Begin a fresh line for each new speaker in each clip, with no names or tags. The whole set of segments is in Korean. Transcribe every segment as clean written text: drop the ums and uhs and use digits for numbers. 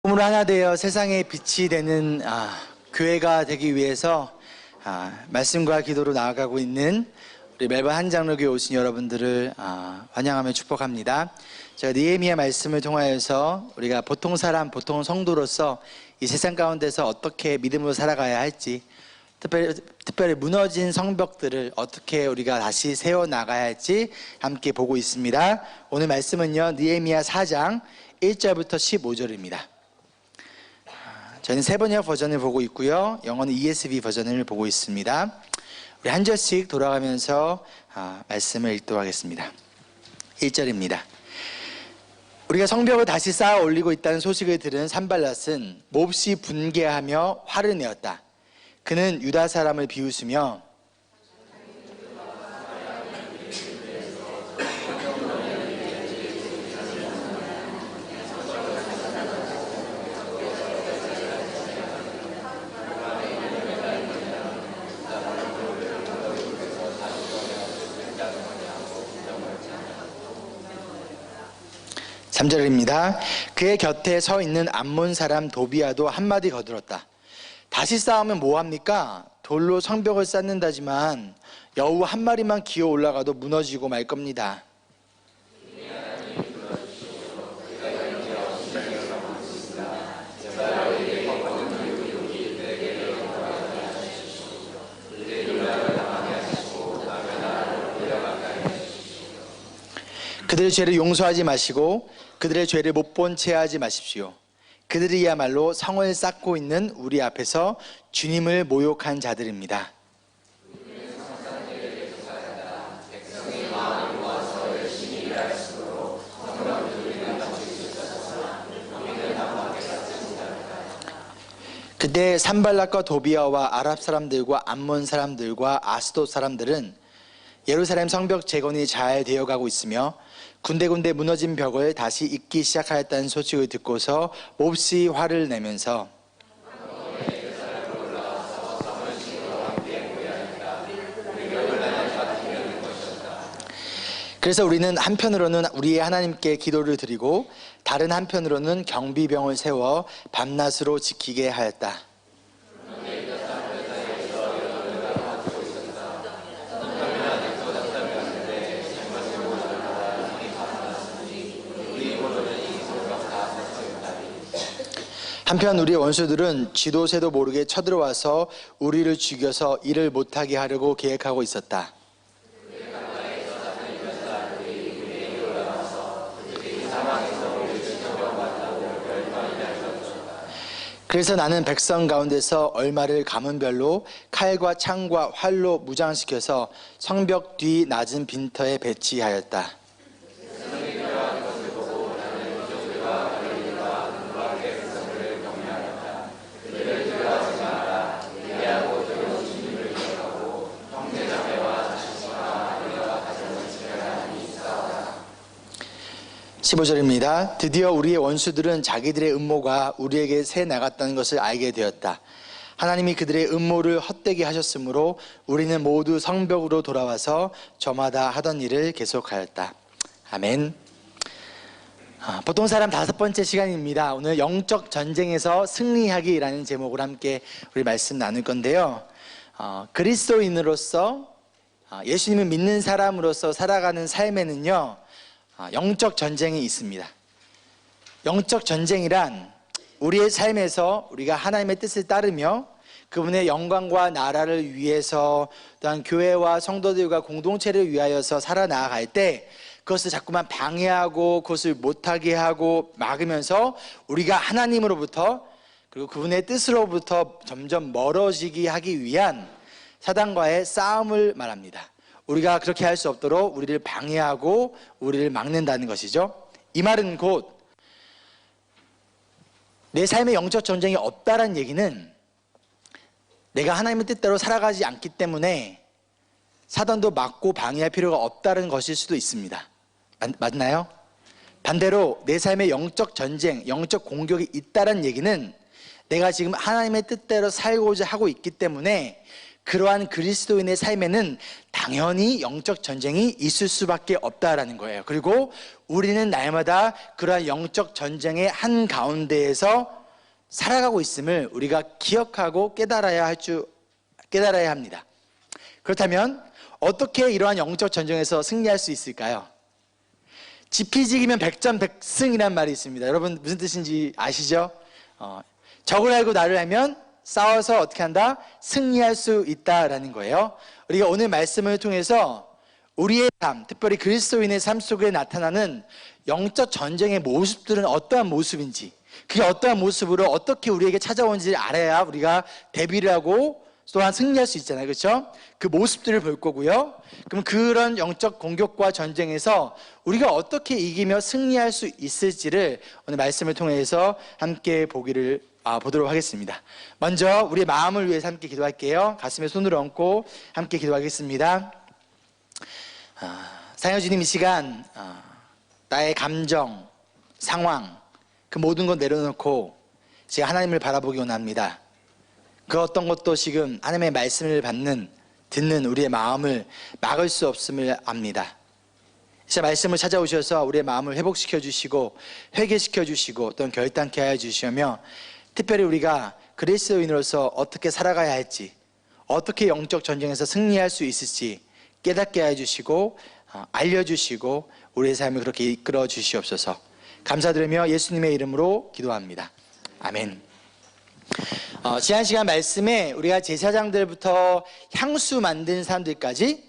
꿈으로 하나 되어 세상의 빛이 되는 교회가 되기 위해서 말씀과 기도로 나아가고 있는 우리 멜번 한장로교회 오신 여러분들을 환영하며 축복합니다. 제가 느헤미야 말씀을 통하여서 우리가 보통 사람, 보통 성도로서 이 세상 가운데서 어떻게 믿음으로 살아가야 할지, 특별히 무너진 성벽들을 어떻게 우리가 다시 세워나가야 할지 함께 보고 있습니다. 오늘 말씀은요, 느헤미야 4장 1절부터 15절입니다. 저는 세번역 버전을 보고 있고요, 영어는 ESV 버전을 보고 있습니다. 우리 한 절씩 돌아가면서 말씀을 읽도록 하겠습니다. 1절입니다. 우리가 성벽을 다시 쌓아 올리고 있다는 소식을 들은 산발랏은 몹시 분개하며 화를 내었다. 그는 유다 사람을 비웃으며 (3절입니다) 그의 곁에 서 있는 암몬 사람 도비아도 한마디 거들었다. 다시 싸우면 뭐합니까? 돌로 성벽을 쌓는다지만 여우 한 마리만 기어 올라가도 무너지고 말 겁니다. 그들의 죄를 용서하지 마시고 그들의 죄를 못 본 채 하지 마십시오. 그들이야말로 성을 쌓고 있는 우리 앞에서 주님을 모욕한 자들입니다. 그때 산발랏과 도비아와 아랍 사람들과 암몬 사람들과 아스돗 사람들은 예루살렘 성벽 재건이 잘 되어가고 있으며 군데군데 무너진 벽을 다시 잇기 시작하였다는 소식을 듣고서 몹시 화를 내면서 그래서 우리는 한편으로는 우리의 하나님께 기도를 드리고 다른 한편으로는 경비병을 세워 밤낮으로 지키게 하였다. 한편 우리의 원수들은 쥐도 새도 모르게 쳐들어와서 우리를 죽여서 일을 못하게 하려고 계획하고 있었다. 그래서 나는 백성 가운데서 얼마를 가문별로 칼과 창과 활로 무장시켜서 성벽 뒤 낮은 빈터에 배치하였다. (15절입니다) 드디어 우리의 원수들은 자기들의 음모가 우리에게 새 나갔다는 것을 알게 되었다. 하나님이 그들의 음모를 헛되게 하셨으므로 우리는 모두 성벽으로 돌아와서 저마다 하던 일을 계속하였다. 아멘. 보통 사람 5번째 시간입니다. 오늘 영적 전쟁에서 승리하기라는 제목으로 함께 우리 말씀 나눌 건데요, 그리스도인으로서 예수님을 믿는 사람으로서 살아가는 삶에는요, 영적 전쟁이 있습니다. 영적 전쟁이란 우리의 삶에서 우리가 하나님의 뜻을 따르며 그분의 영광과 나라를 위해서, 또한 교회와 성도들과 공동체를 위하여서 살아나갈 때 그것을 자꾸만 방해하고 그것을 못하게 하고 막으면서 우리가 하나님으로부터 그리고 그분의 뜻으로부터 점점 멀어지게 하기 위한 사단과의 싸움을 말합니다. 우리가 그렇게 할 수 없도록 우리를 방해하고 우리를 막는다는 것이죠. 이 말은 곧 내 삶에 영적 전쟁이 없다는 얘기는 내가 하나님의 뜻대로 살아가지 않기 때문에 사단도 막고 방해할 필요가 없다는 것일 수도 있습니다. 맞나요? 반대로 내 삶에 영적 전쟁, 영적 공격이 있다는 얘기는 내가 지금 하나님의 뜻대로 살고자 하고 있기 때문에 그러한 그리스도인의 삶에는 당연히 영적 전쟁이 있을 수밖에 없다라는 거예요. 그리고 우리는 날마다 그러한 영적 전쟁의 한가운데에서 살아가고 있음을 우리가 기억하고 깨달아야 합니다. 그렇다면 어떻게 이러한 영적 전쟁에서 승리할 수 있을까요? 지피지기면 백전백승이란 말이 있습니다. 여러분 무슨 뜻인지 아시죠? 적을 알고 나를 알면 싸워서 어떻게 한다? 승리할 수 있다라는 거예요. 우리가 오늘 말씀을 통해서 우리의 삶, 특별히 그리스도인의 삶 속에 나타나는 영적 전쟁의 모습들은 어떠한 모습인지, 그게 어떠한 모습으로 어떻게 우리에게 찾아오는지를 알아야 우리가 대비를 하고 또한 승리할 수 있잖아요. 그렇죠? 그 모습들을 볼 거고요. 그럼 그런 영적 공격과 전쟁에서 우리가 어떻게 이기며 승리할 수 있을지를 오늘 말씀을 통해서 함께 보도록 하겠습니다. 먼저 우리의 마음을 위해서 함께 기도할게요. 가슴에 손을 얹고 함께 기도하겠습니다. 사랑하는 주님, 이 시간 나의 감정, 상황, 그 모든 것 내려놓고 제가 하나님을 바라보기 원합니다. 그 어떤 것도 지금 하나님의 말씀을 듣는 우리의 마음을 막을 수 없음을 압니다. 제 말씀을 찾아오셔서 우리의 마음을 회복시켜 주시고 회개시켜 주시고 또는 결단케 하여 주시며, 특별히 우리가 그리스도인으로서 어떻게 살아가야 할지, 어떻게 영적 전쟁에서 승리할 수 있을지 깨닫게 하여 주시고 알려주시고 우리의 삶을 그렇게 이끌어 주시옵소서. 감사드리며 예수님의 이름으로 기도합니다. 아멘. 지난 시간 말씀에 우리가 제사장들부터 향수 만든 사람들까지,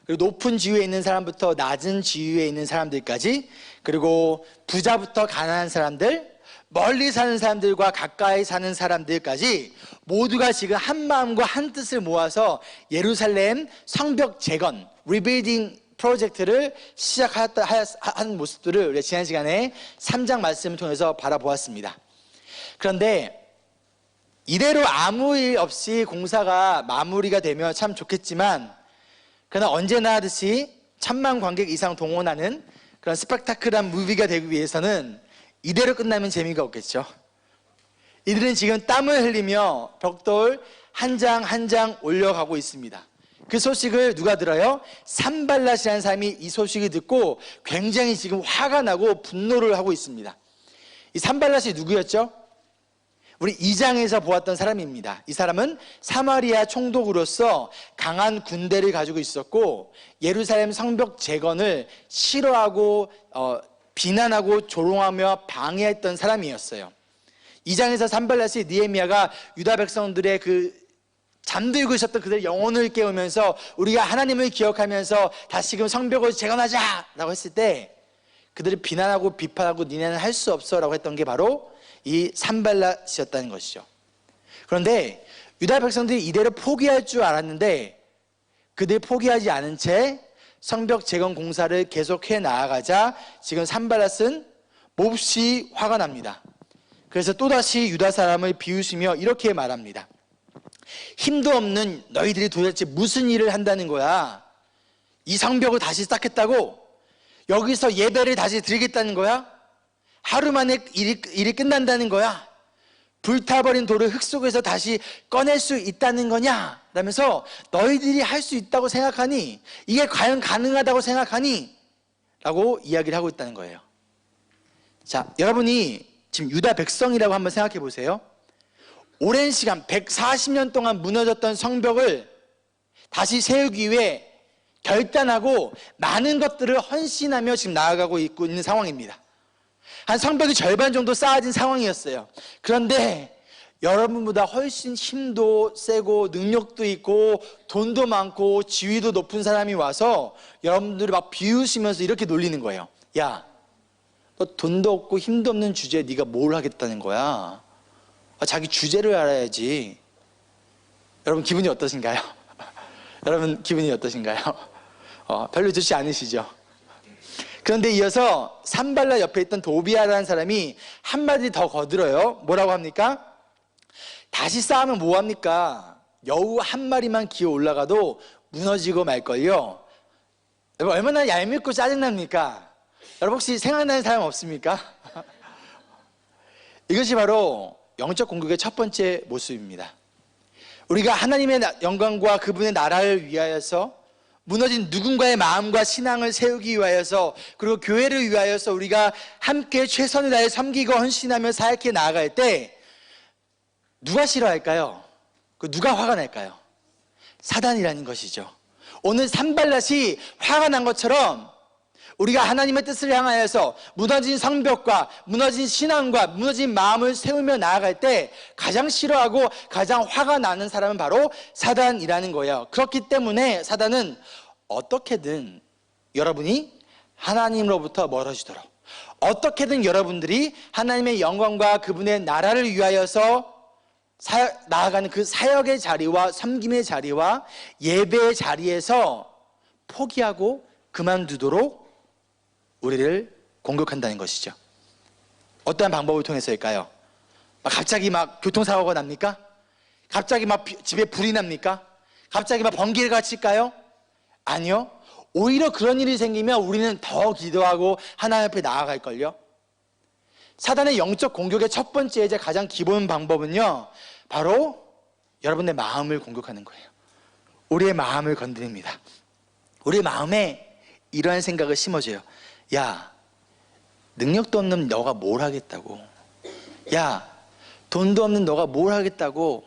그리고 높은 지위에 있는 사람부터 낮은 지위에 있는 사람들까지, 그리고 부자부터 가난한 사람들, 멀리 사는 사람들과 가까이 사는 사람들까지 모두가 지금 한 마음과 한 뜻을 모아서 예루살렘 성벽 재건, 리빌딩 프로젝트를 시작한 모습들을 우리가 지난 시간에 3장 말씀을 통해서 바라보았습니다. 그런데 이대로 아무 일 없이 공사가 마무리가 되면 참 좋겠지만, 그러나 언제나 하듯이 1000만 관객 이상 동원하는 그런 스펙타클한 무비가 되기 위해서는 이대로 끝나면 재미가 없겠죠. 이들은 지금 땀을 흘리며 벽돌 한 장 한 장 올려가고 있습니다. 그 소식을 누가 들어요? 산발랏이라는 사람이 이 소식을 듣고 굉장히 지금 화가 나고 분노를 하고 있습니다. 이 산발랏이 누구였죠? 우리 2장에서 보았던 사람입니다. 이 사람은 사마리아 총독으로서 강한 군대를 가지고 있었고 예루살렘 성벽 재건을 싫어하고 비난하고 조롱하며 방해했던 사람이었어요. 2장에서 산발랏이 느헤미야가 유다 백성들의 잠들고 있었던 그들의 영혼을 깨우면서 우리가 하나님을 기억하면서 다시금 성벽을 재건하자라고 했을 때 그들을 비난하고 비판하고 니네는 할 수 없어라고 했던 게 바로 이 산발랏이었다는 것이죠. 그런데 유다 백성들이 이대로 포기할 줄 알았는데 그들이 포기하지 않은 채 성벽 재건 공사를 계속해 나아가자 지금 산발랏은 몹시 화가 납니다. 그래서 또다시 유다 사람을 비웃으며 이렇게 말합니다. 힘도 없는 너희들이 도대체 무슨 일을 한다는 거야? 이 성벽을 다시 쌓겠다고? 여기서 예배를 다시 드리겠다는 거야? 하루 만에 일이 끝난다는 거야? 불타버린 돌을 흙 속에서 다시 꺼낼 수 있다는 거냐? 라면서 너희들이 할 수 있다고 생각하니? 이게 과연 가능하다고 생각하니? 라고 이야기를 하고 있다는 거예요. 자, 여러분이 지금 유다 백성이라고 한번 생각해 보세요. 오랜 시간 140년 동안 무너졌던 성벽을 다시 세우기 위해 결단하고 많은 것들을 헌신하며 지금 나아가고 있는 상황입니다. 한 성벽이 절반 정도 쌓아진 상황이었어요. 그런데 여러분보다 훨씬 힘도 세고 능력도 있고 돈도 많고 지위도 높은 사람이 와서 여러분들을 막 비웃으면서 이렇게 놀리는 거예요. 야, 너 돈도 없고 힘도 없는 주제에 네가 뭘 하겠다는 거야? 자기 주제를 알아야지. 여러분 기분이 어떠신가요? 여러분 기분이 어떠신가요? 별로 좋지 않으시죠? 그런데 이어서 산발랏 옆에 있던 도비아라는 사람이 한마디 더 거들어요. 뭐라고 합니까? 다시 쌓으면 뭐합니까? 여우 한 마리만 기어 올라가도 무너지고 말걸요. 여러분 얼마나 얄밉고 짜증납니까? 여러분 혹시 생각나는 사람 없습니까? 이것이 바로 영적 공격의 첫 번째 모습입니다. 우리가 하나님의 영광과 그분의 나라를 위하여서 무너진 누군가의 마음과 신앙을 세우기 위하여서 그리고 교회를 위하여서 우리가 함께 최선을 다해 섬기고 헌신하며 사역해 나아갈 때 누가 싫어할까요? 누가 화가 날까요? 사단이라는 것이죠. 오늘 산발랏이 화가 난 것처럼 우리가 하나님의 뜻을 향하여서 무너진 성벽과 무너진 신앙과 무너진 마음을 세우며 나아갈 때 가장 싫어하고 가장 화가 나는 사람은 바로 사단이라는 거예요. 그렇기 때문에 사단은 어떻게든 여러분이 하나님으로부터 멀어지도록, 어떻게든 여러분들이 하나님의 영광과 그분의 나라를 위하여서 나아가는 그 사역의 자리와 섬김의 자리와 예배의 자리에서 포기하고 그만두도록 우리를 공격한다는 것이죠. 어떠한 방법을 통해서일까요? 갑자기 교통사고가 납니까? 갑자기 집에 불이 납니까? 갑자기 번개가 칠까요? 아니요. 오히려 그런 일이 생기면 우리는 더 기도하고 하나님 앞에 나아갈걸요. 사단의 영적 공격의 첫 번째 이제 가장 기본 방법은요, 바로 여러분의 마음을 공격하는 거예요. 우리의 마음을 건드립니다. 우리의 마음에 이러한 생각을 심어줘요. 야, 능력도 없는 너가 뭘 하겠다고. 야, 돈도 없는 너가 뭘 하겠다고.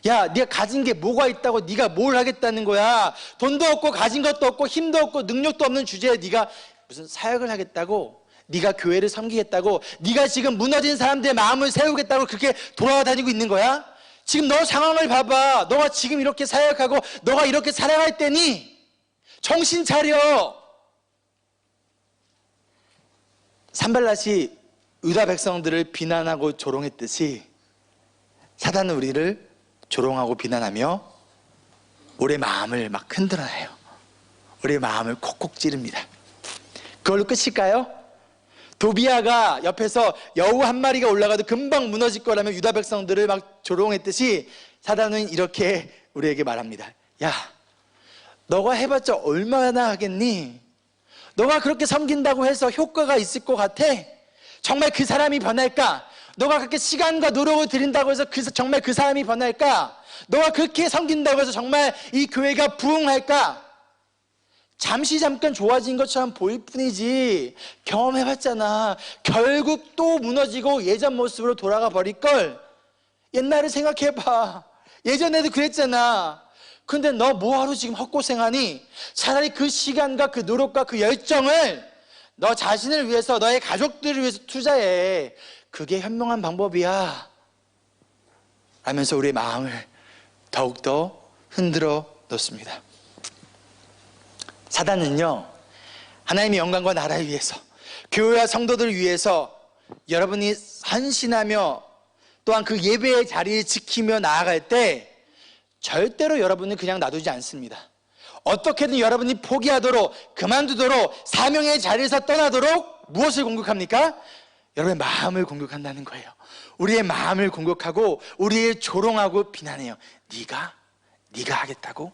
야, 네가 가진 게 뭐가 있다고 네가 뭘 하겠다는 거야. 돈도 없고 가진 것도 없고 힘도 없고 능력도 없는 주제에 네가 무슨 사역을 하겠다고, 네가 교회를 섬기겠다고, 네가 지금 무너진 사람들의 마음을 세우겠다고 그렇게 돌아다니고 있는 거야? 지금 너 상황을 봐봐. 너가 지금 이렇게 사역하고 너가 이렇게 살아갈 때니 정신 차려. 산발랏이 유다 백성들을 비난하고 조롱했듯이 사단은 우리를 조롱하고 비난하며 우리의 마음을 흔들어내요. 우리의 마음을 콕콕 찌릅니다. 그걸로 끝일까요? 도비아가 옆에서 여우 한 마리가 올라가도 금방 무너질 거라며 유다 백성들을 조롱했듯이 사단은 이렇게 우리에게 말합니다. 야, 너가 해봤자 얼마나 하겠니? 너가 그렇게 섬긴다고 해서 효과가 있을 것 같아? 정말 그 사람이 변할까? 너가 그렇게 시간과 노력을 들인다고 해서 정말 그 사람이 변할까? 너가 그렇게 섬긴다고 해서 정말 이 교회가 부흥할까? 잠깐 좋아진 것처럼 보일 뿐이지 경험해봤잖아. 결국 또 무너지고 예전 모습으로 돌아가 버릴걸. 옛날을 생각해봐. 예전에도 그랬잖아. 근데 너 뭐하러 지금 헛고생하니? 차라리 그 시간과 그 노력과 그 열정을 너 자신을 위해서, 너의 가족들을 위해서 투자해. 그게 현명한 방법이야 라면서 우리의 마음을 더욱더 흔들어 놓습니다. 사단은요, 하나님의 영광과 나라를 위해서, 교회와 성도들을 위해서 여러분이 헌신하며 또한 그 예배의 자리를 지키며 나아갈 때 절대로 여러분을 그냥 놔두지 않습니다. 어떻게든 여러분이 포기하도록, 그만두도록, 사명의 자리에서 떠나도록 무엇을 공격합니까? 여러분의 마음을 공격한다는 거예요. 우리의 마음을 공격하고 우리의 조롱하고 비난해요. 네가 하겠다고?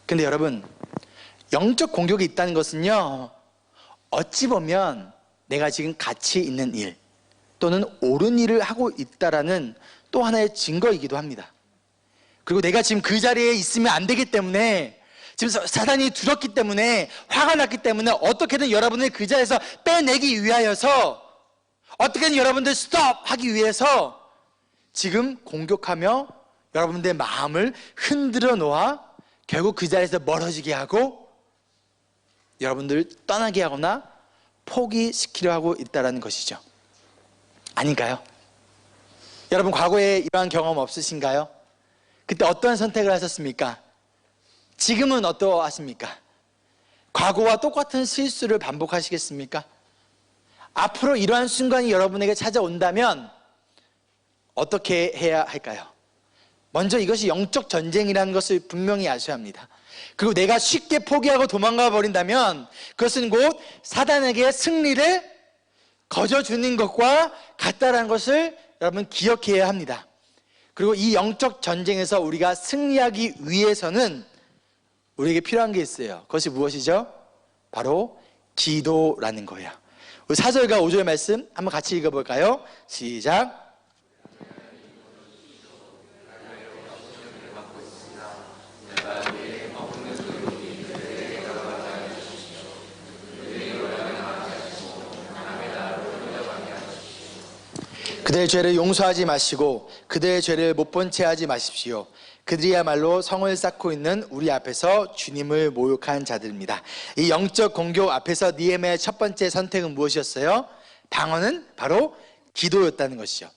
근데 여러분, 영적 공격이 있다는 것은요, 어찌 보면 내가 지금 가치 있는 일 또는 옳은 일을 하고 있다라는 또 하나의 증거이기도 합니다. 그리고 내가 지금 그 자리에 있으면 안 되기 때문에, 지금 사단이 두렵기 때문에, 화가 났기 때문에 어떻게든 여러분을 그 자리에서 빼내기 위하여서, 어떻게든 여러분들 스톱 하기 위해서 지금 공격하며 여러분들의 마음을 흔들어 놓아 결국 그 자리에서 멀어지게 하고 여러분들을 떠나게 하거나 포기시키려 하고 있다는 것이죠. 아닌가요? 여러분, 과거에 이러한 경험 없으신가요? 그때 어떤 선택을 하셨습니까? 지금은 어떠하십니까? 과거와 똑같은 실수를 반복하시겠습니까? 앞으로 이러한 순간이 여러분에게 찾아온다면 어떻게 해야 할까요? 먼저 이것이 영적 전쟁이라는 것을 분명히 아셔야 합니다. 그리고 내가 쉽게 포기하고 도망가 버린다면 그것은 곧 사단에게 승리를 거저주는 것과 같다라는 것을 여러분 기억해야 합니다. 그리고 이 영적 전쟁에서 우리가 승리하기 위해서는 우리에게 필요한 게 있어요. 그것이 무엇이죠? 바로 기도라는 거예요. 우리 4절과 5절 말씀 한번 같이 읽어볼까요? 시작. 그들의 죄를 용서하지 마시고 그들의 죄를 못 본 채 하지 마십시오. 그들이야말로 성을 쌓고 있는 우리 앞에서 주님을 모욕한 자들입니다. 이 영적 공격 앞에서 느헤미야의 첫 번째 선택은 무엇이었어요? 방어는 바로 기도였다는 것이죠.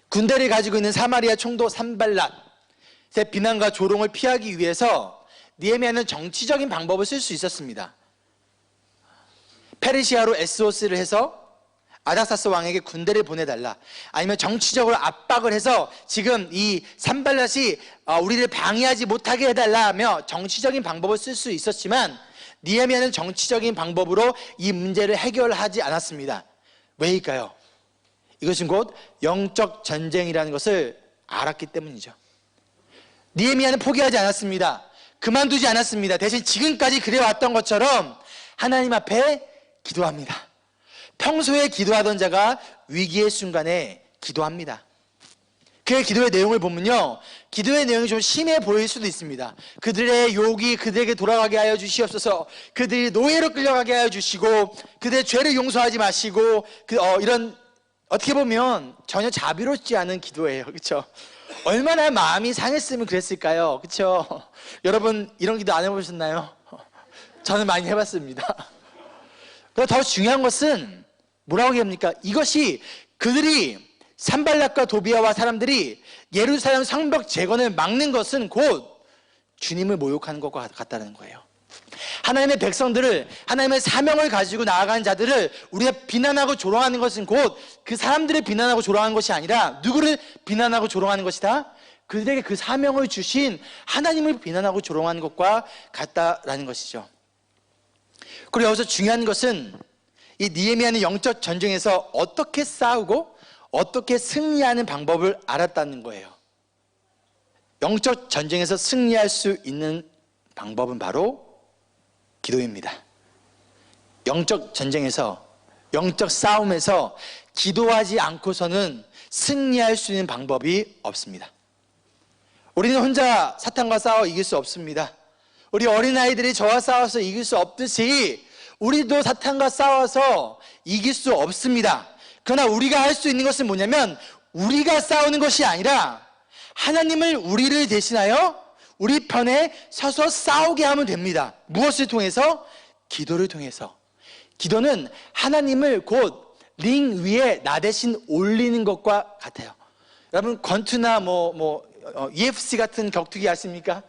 군대를 가지고 있는 사마리아 총독 산발랏의 비난과 조롱을 피하기 위해서 느헤미야는 정치적인 방법을 쓸 수 있었습니다. 페르시아로 SOS를 해서 아닥사스 왕에게 군대를 보내달라, 아니면 정치적으로 압박을 해서 지금 이 산발랏이 우리를 방해하지 못하게 해달라 하며 정치적인 방법을 쓸 수 있었지만 느헤미야는 정치적인 방법으로 이 문제를 해결하지 않았습니다. 왜일까요? 이것은 곧 영적 전쟁이라는 것을 알았기 때문이죠. 느헤미야는 포기하지 않았습니다. 그만두지 않았습니다. 대신 지금까지 그래왔던 것처럼 하나님 앞에 기도합니다. 평소에 기도하던 자가 위기의 순간에 기도합니다. 그의 기도의 내용을 보면요, 기도의 내용이 좀 심해 보일 수도 있습니다. 그들의 욕이 그들에게 돌아가게 하여 주시옵소서, 그들이 노예로 끌려가게 하여 주시고, 그들의 죄를 용서하지 마시고, 이런 어떻게 보면 전혀 자비롭지 않은 기도예요. 그렇죠? 얼마나 마음이 상했으면 그랬을까요? 그렇죠? 여러분 이런 기도 안 해보셨나요? 저는 많이 해봤습니다. 그리고 더 중요한 것은 뭐라고 얘기합니까? 이것이 그들이 산발랏과 도비아와 사람들이 예루살렘 성벽 재건을 막는 것은 곧 주님을 모욕하는 것과 같다는 거예요. 하나님의 백성들을, 하나님의 사명을 가지고 나아가는 자들을 우리가 비난하고 조롱하는 것은 곧 그 사람들을 비난하고 조롱하는 것이 아니라 누구를 비난하고 조롱하는 것이다? 그들에게 그 사명을 주신 하나님을 비난하고 조롱하는 것과 같다라는 것이죠. 그리고 여기서 중요한 것은 이 느헤미야는 영적 전쟁에서 어떻게 싸우고 어떻게 승리하는 방법을 알았다는 거예요. 영적 전쟁에서 승리할 수 있는 방법은 바로 기도입니다. 영적 전쟁에서, 영적 싸움에서 기도하지 않고서는 승리할 수 있는 방법이 없습니다. 우리는 혼자 사탄과 싸워 이길 수 없습니다. 우리 어린아이들이 저와 싸워서 이길 수 없듯이 우리도 사탄과 싸워서 이길 수 없습니다. 그러나 우리가 할 수 있는 것은 뭐냐면 우리가 싸우는 것이 아니라 하나님을 우리를 대신하여 우리 편에 서서 싸우게 하면 됩니다. 무엇을 통해서? 기도를 통해서. 기도는 하나님을 곧 링 위에 나 대신 올리는 것과 같아요. 여러분 권투나 UFC 같은 격투기 아십니까?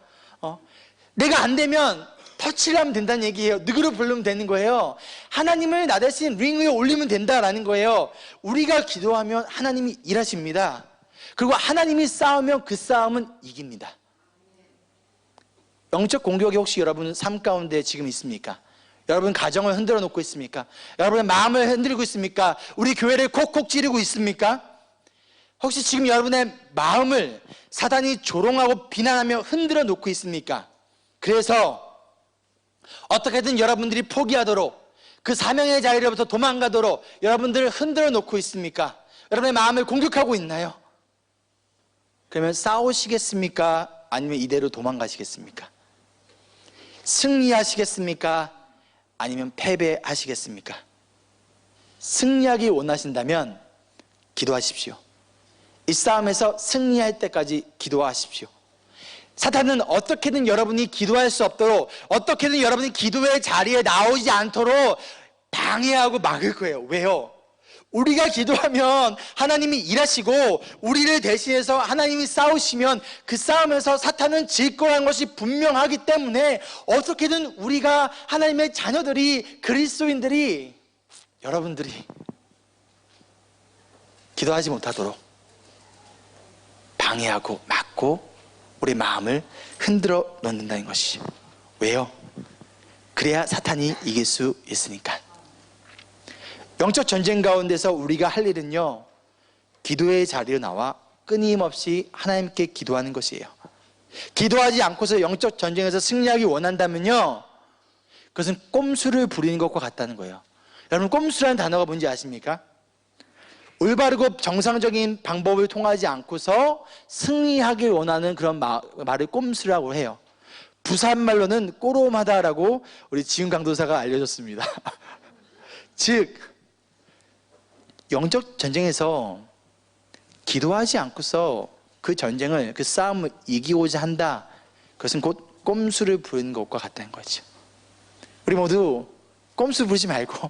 내가 안 되면 터치를 하면 된다는 얘기예요. 누구를 부르면 되는 거예요. 하나님을 나 대신 링 위에 올리면 된다라는 거예요. 우리가 기도하면 하나님이 일하십니다. 그리고 하나님이 싸우면 그 싸움은 이깁니다. 영적 공격이 혹시 여러분 삶 가운데 지금 있습니까? 여러분 가정을 흔들어 놓고 있습니까? 여러분의 마음을 흔들고 있습니까? 우리 교회를 콕콕 찌르고 있습니까? 혹시 지금 여러분의 마음을 사단이 조롱하고 비난하며 흔들어 놓고 있습니까? 그래서 어떻게든 여러분들이 포기하도록, 그 사명의 자리로부터 도망가도록 여러분들을 흔들어 놓고 있습니까? 여러분의 마음을 공격하고 있나요? 그러면 싸우시겠습니까? 아니면 이대로 도망가시겠습니까? 승리하시겠습니까? 아니면 패배하시겠습니까? 승리하기 원하신다면 기도하십시오. 이 싸움에서 승리할 때까지 기도하십시오. 사탄은 어떻게든 여러분이 기도할 수 없도록, 어떻게든 여러분이 기도의 자리에 나오지 않도록 방해하고 막을 거예요. 왜요? 우리가 기도하면 하나님이 일하시고 우리를 대신해서 하나님이 싸우시면 그 싸움에서 사탄은 질 거라는 것이 분명하기 때문에 어떻게든 우리가 하나님의 자녀들이, 그리스도인들이, 여러분들이 기도하지 못하도록 방해하고 막고 우리 마음을 흔들어 놓는다는 것이죠. 왜요? 그래야 사탄이 이길 수 있으니까. 영적 전쟁 가운데서 우리가 할 일은요, 기도의 자리로 나와 끊임없이 하나님께 기도하는 것이에요. 기도하지 않고서 영적 전쟁에서 승리하기 원한다면요, 그것은 꼼수를 부리는 것과 같다는 거예요. 여러분, 꼼수라는 단어가 뭔지 아십니까? 올바르고 정상적인 방법을 통하지 않고서 승리하길 원하는 그런 말을 꼼수라고 해요. 부산말로는 꼬롬하다라고 우리 지훈 강도사가 알려줬습니다. 즉 영적 전쟁에서 기도하지 않고서 그 전쟁을, 그 싸움을 이기고자 한다, 그것은 곧 꼼수를 부리는 것과 같다는 거죠. 우리 모두 꼼수 부리지 말고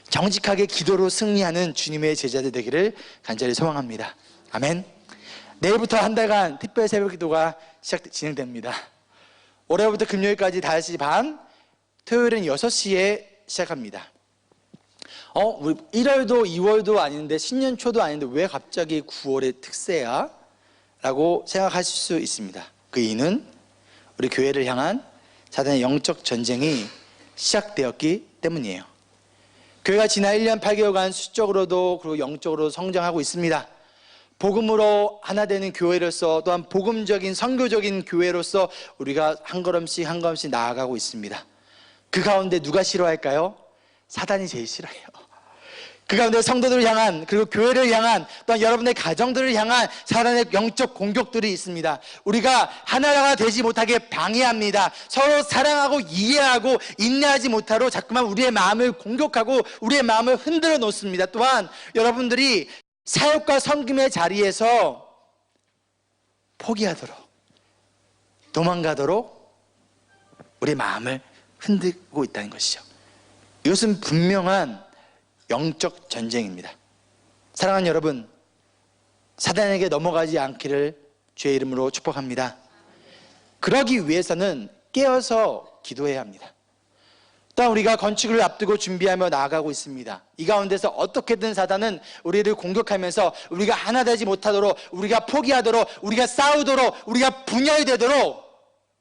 정직하게 기도로 승리하는 주님의 제자들 되기를 간절히 소망합니다. 아멘. 내일부터 한 달간 특별 새벽 기도가 진행됩니다. 월요일부터 금요일까지 5시 반, 토요일은 6시에 시작합니다. 우리 1월도 2월도 아닌데 신년 초도 아닌데 왜 갑자기 9월의 특세야? 라고 생각하실 수 있습니다. 그 이유는 우리 교회를 향한 사단의 영적 전쟁이 시작되었기 때문이에요. 교회가 지난 1년 8개월간 수적으로도 그리고 영적으로도 성장하고 있습니다. 복음으로 하나 되는 교회로서, 또한 복음적인 선교적인 교회로서 우리가 한 걸음씩 한 걸음씩 나아가고 있습니다. 그 가운데 누가 싫어할까요? 사단이 제일 싫어해요. 그 가운데 성도들을 향한, 그리고 교회를 향한, 또한 여러분의 가정들을 향한 사단의 영적 공격들이 있습니다. 우리가 하나가 되지 못하게 방해합니다. 서로 사랑하고 이해하고 인내하지 못하도록 자꾸만 우리의 마음을 공격하고 우리의 마음을 흔들어 놓습니다. 또한 여러분들이 사역과 섬김의 자리에서 포기하도록, 도망가도록 우리의 마음을 흔들고 있다는 것이죠. 이것은 분명한 영적 전쟁입니다. 사랑하는 여러분, 사단에게 넘어가지 않기를 주의 이름으로 축복합니다. 그러기 위해서는 깨어서 기도해야 합니다. 또한 우리가 건축을 앞두고 준비하며 나아가고 있습니다. 이 가운데서 어떻게든 사단은 우리를 공격하면서 우리가 하나 되지 못하도록, 우리가 포기하도록, 우리가 싸우도록, 우리가 분열되도록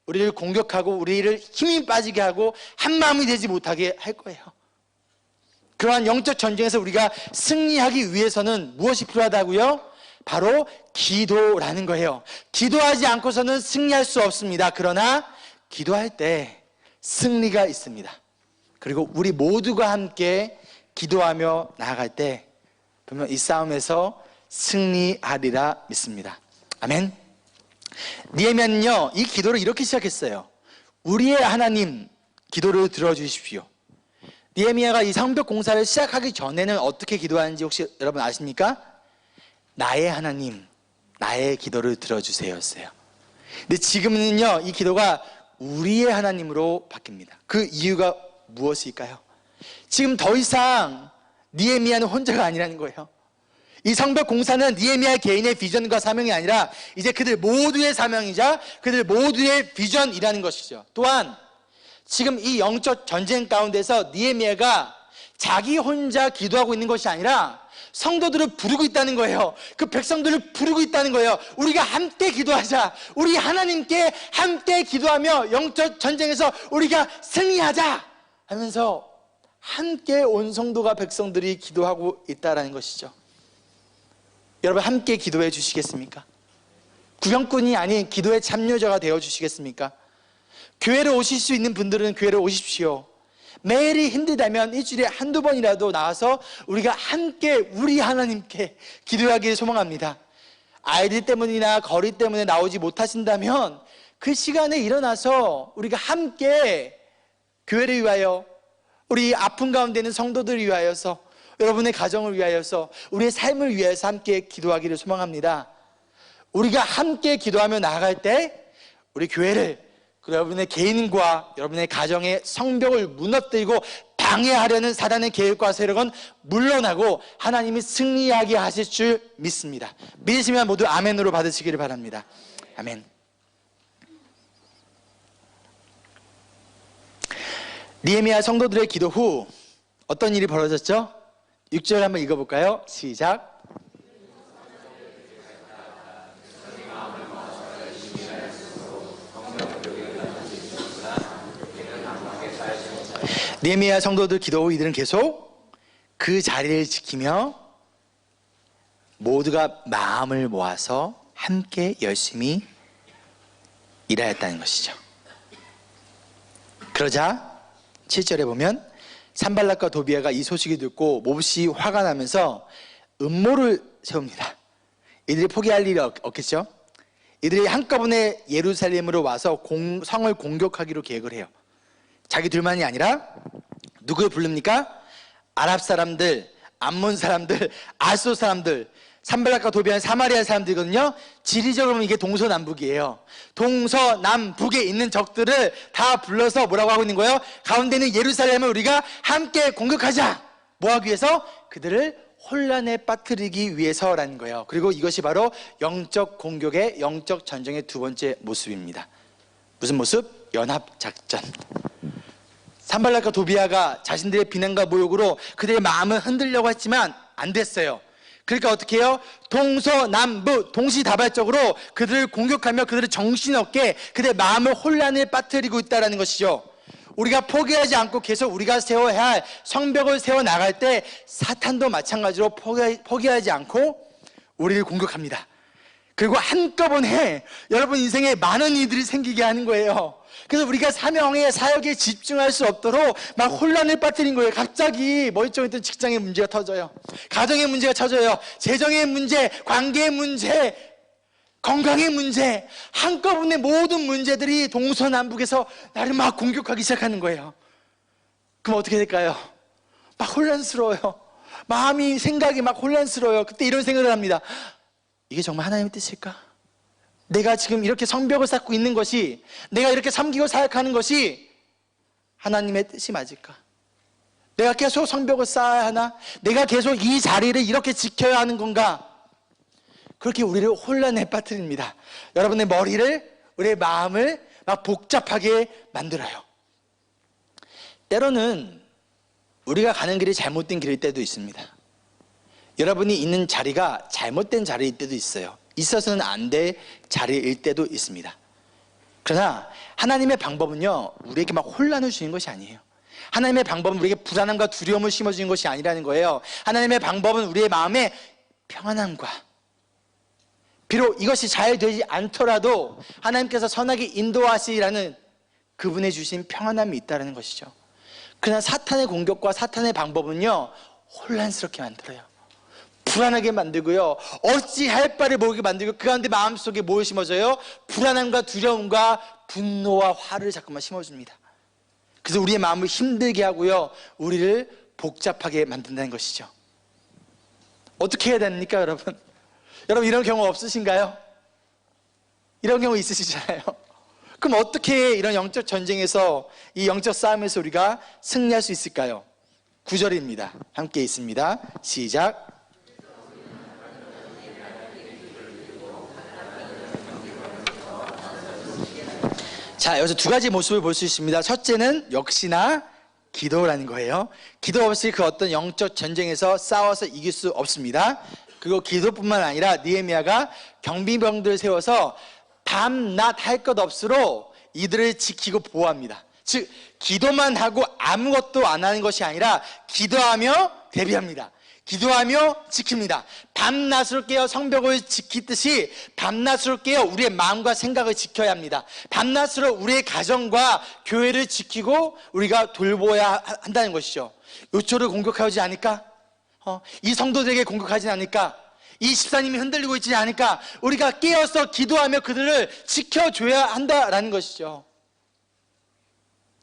우리를 공격하고 우리를 힘이 빠지게 하고 한 마음이 되지 못하게 할 거예요. 그러한 영적 전쟁에서 우리가 승리하기 위해서는 무엇이 필요하다고요? 바로 기도라는 거예요. 기도하지 않고서는 승리할 수 없습니다. 그러나 기도할 때 승리가 있습니다. 그리고 우리 모두가 함께 기도하며 나아갈 때 분명 이 싸움에서 승리하리라 믿습니다. 아멘. 느헤미야는요, 이 기도를 이렇게 시작했어요. 우리의 하나님, 기도를 들어주십시오. 느헤미야가 이 성벽 공사를 시작하기 전에는 어떻게 기도하는지 혹시 여러분 아십니까? 나의 하나님, 나의 기도를 들어주세요였어요. 근데 지금은요, 이 기도가 우리의 하나님으로 바뀝니다. 그 이유가 무엇일까요? 지금 더 이상 느헤미야는 혼자가 아니라는 거예요. 이 성벽 공사는 느헤미야 개인의 비전과 사명이 아니라 이제 그들 모두의 사명이자 그들 모두의 비전이라는 것이죠. 또한 지금 이 영적 전쟁 가운데서 느헤미야가 자기 혼자 기도하고 있는 것이 아니라 성도들을 부르고 있다는 거예요. 그 백성들을 부르고 있다는 거예요. 우리가 함께 기도하자. 우리 하나님께 함께 기도하며 영적 전쟁에서 우리가 승리하자 하면서 함께 온 성도가, 백성들이 기도하고 있다는 것이죠. 여러분 함께 기도해 주시겠습니까? 구경꾼이 아닌 기도의 참여자가 되어 주시겠습니까? 교회를 오실 수 있는 분들은 교회를 오십시오. 매일이 힘들다면 일주일에 한두 번이라도 나와서 우리가 함께 우리 하나님께 기도하기를 소망합니다. 아이들 때문이나 거리 때문에 나오지 못하신다면 그 시간에 일어나서 우리가 함께 교회를 위하여, 우리 아픈 가운데 있는 성도들을 위하여서, 여러분의 가정을 위하여서, 우리의 삶을 위해서 함께 기도하기를 소망합니다. 우리가 함께 기도하며 나아갈 때 우리 교회를, 그리고 여러분의 개인과 여러분의 가정의 성벽을 무너뜨리고 방해하려는 사단의 계획과 세력은 물러나고 하나님이 승리하게 하실 줄 믿습니다. 믿으시면 모두 아멘으로 받으시기를 바랍니다. 아멘. 느헤미야 성도들의 기도 후 어떤 일이 벌어졌죠? 6절 한번 읽어볼까요? 시작. 느헤미야 성도들 기도 후 이들은 계속 그 자리를 지키며 모두가 마음을 모아서 함께 열심히 일하였다는 것이죠. 그러자 7절에 보면 산발락과 도비아가 이 소식을 듣고 몹시 화가 나면서 음모를 세웁니다. 이들이 포기할 일이 없겠죠. 이들이 한꺼번에 예루살렘으로 와서 성을 공격하기로 계획을 해요. 자기들만이 아니라 누구를 부릅니까? 아랍 사람들, 암몬 사람들, 아소 사람들, 산발락과 도비아는 사마리아 사람들이거든요. 지리적으로 보면 이게 동서남북이에요. 동서남북에 있는 적들을 다 불러서 뭐라고 하고 있는 거예요? 가운데 있는 예루살렘을 우리가 함께 공격하자. 뭐 하기 위해서? 그들을 혼란에 빠뜨리기 위해서라는 거예요. 그리고 이것이 바로 영적 공격의 영적 전쟁의 두 번째 모습입니다. 무슨 모습? 연합작전. 산발락과 도비아가 자신들의 비난과 모욕으로 그들의 마음을 흔들려고 했지만 안 됐어요. 그러니까 어떻게 해요? 동서남북 동시다발적으로 그들을 공격하며 그들을 정신없게 그들의 마음을 혼란에 빠뜨리고 있다는 것이죠. 우리가 포기하지 않고 계속 우리가 세워야 할 성벽을 세워나갈 때 사탄도 마찬가지로 포기하지 않고 우리를 공격합니다. 그리고 한꺼번에 여러분 인생에 많은 일들이 생기게 하는 거예요. 그래서 우리가 사명의 사역에 집중할 수 없도록 막 혼란을 빠뜨린 거예요. 갑자기 멀쩡했던 직장의 문제가 터져요. 가정의 문제가 터져요. 재정의 문제, 관계의 문제, 건강의 문제, 한꺼번에 모든 문제들이 동서남북에서 나를 막 공격하기 시작하는 거예요. 그럼 어떻게 될까요? 막 혼란스러워요. 마음이, 생각이 막 혼란스러워요. 그때 이런 생각을 합니다. 이게 정말 하나님의 뜻일까? 내가 지금 이렇게 성벽을 쌓고 있는 것이, 내가 이렇게 섬기고 사역하는 것이 하나님의 뜻이 맞을까? 내가 계속 성벽을 쌓아야 하나? 내가 계속 이 자리를 이렇게 지켜야 하는 건가? 그렇게 우리를 혼란에 빠뜨립니다. 여러분의 머리를, 우리의 마음을 막 복잡하게 만들어요. 때로는 우리가 가는 길이 잘못된 길일 때도 있습니다. 여러분이 있는 자리가 잘못된 자리일 때도 있어요. 있어서는 안 될 자리일 때도 있습니다. 그러나 하나님의 방법은요, 우리에게 막 혼란을 주는 것이 아니에요. 하나님의 방법은 우리에게 불안함과 두려움을 심어주는 것이 아니라는 거예요. 하나님의 방법은 우리의 마음에 평안함과, 비록 이것이 잘 되지 않더라도 하나님께서 선하게 인도하시라는 그분의 주신 평안함이 있다는 것이죠. 그러나 사탄의 공격과 사탄의 방법은요, 혼란스럽게 만들어요. 불안하게 만들고요, 어찌할 바를 모르게 만들고, 그 가운데 마음속에 뭘 심어줘요? 불안함과 두려움과 분노와 화를 자꾸만 심어줍니다. 그래서 우리의 마음을 힘들게 하고요, 우리를 복잡하게 만든다는 것이죠. 어떻게 해야 됩니까, 여러분? 여러분 이런 경우 없으신가요? 이런 경우 있으시잖아요. 그럼 어떻게 이런 영적 전쟁에서, 이 영적 싸움에서 우리가 승리할 수 있을까요? 9절입니다. 함께 있습니다. 시작. 자, 여기서 두 가지 모습을 볼 수 있습니다. 첫째는 역시나 기도라는 거예요. 기도 없이 그 어떤 영적 전쟁에서 싸워서 이길 수 없습니다. 그리고 기도뿐만 아니라 느헤미야가 경비병들을 세워서 밤낮 할 것 없이로 이들을 지키고 보호합니다. 즉 기도만 하고 아무것도 안 하는 것이 아니라 기도하며 대비합니다. 기도하며 지킵니다. 밤낮으로 깨어 성벽을 지키듯이 밤낮으로 깨어 우리의 마음과 생각을 지켜야 합니다. 밤낮으로 우리의 가정과 교회를 지키고 우리가 돌보아야 한다는 것이죠. 요초를 공격하지 않을까? 이 성도들에게 공격하지 않을까? 이 집사님이 흔들리고 있지 않을까? 우리가 깨어서 기도하며 그들을 지켜줘야 한다라는 것이죠.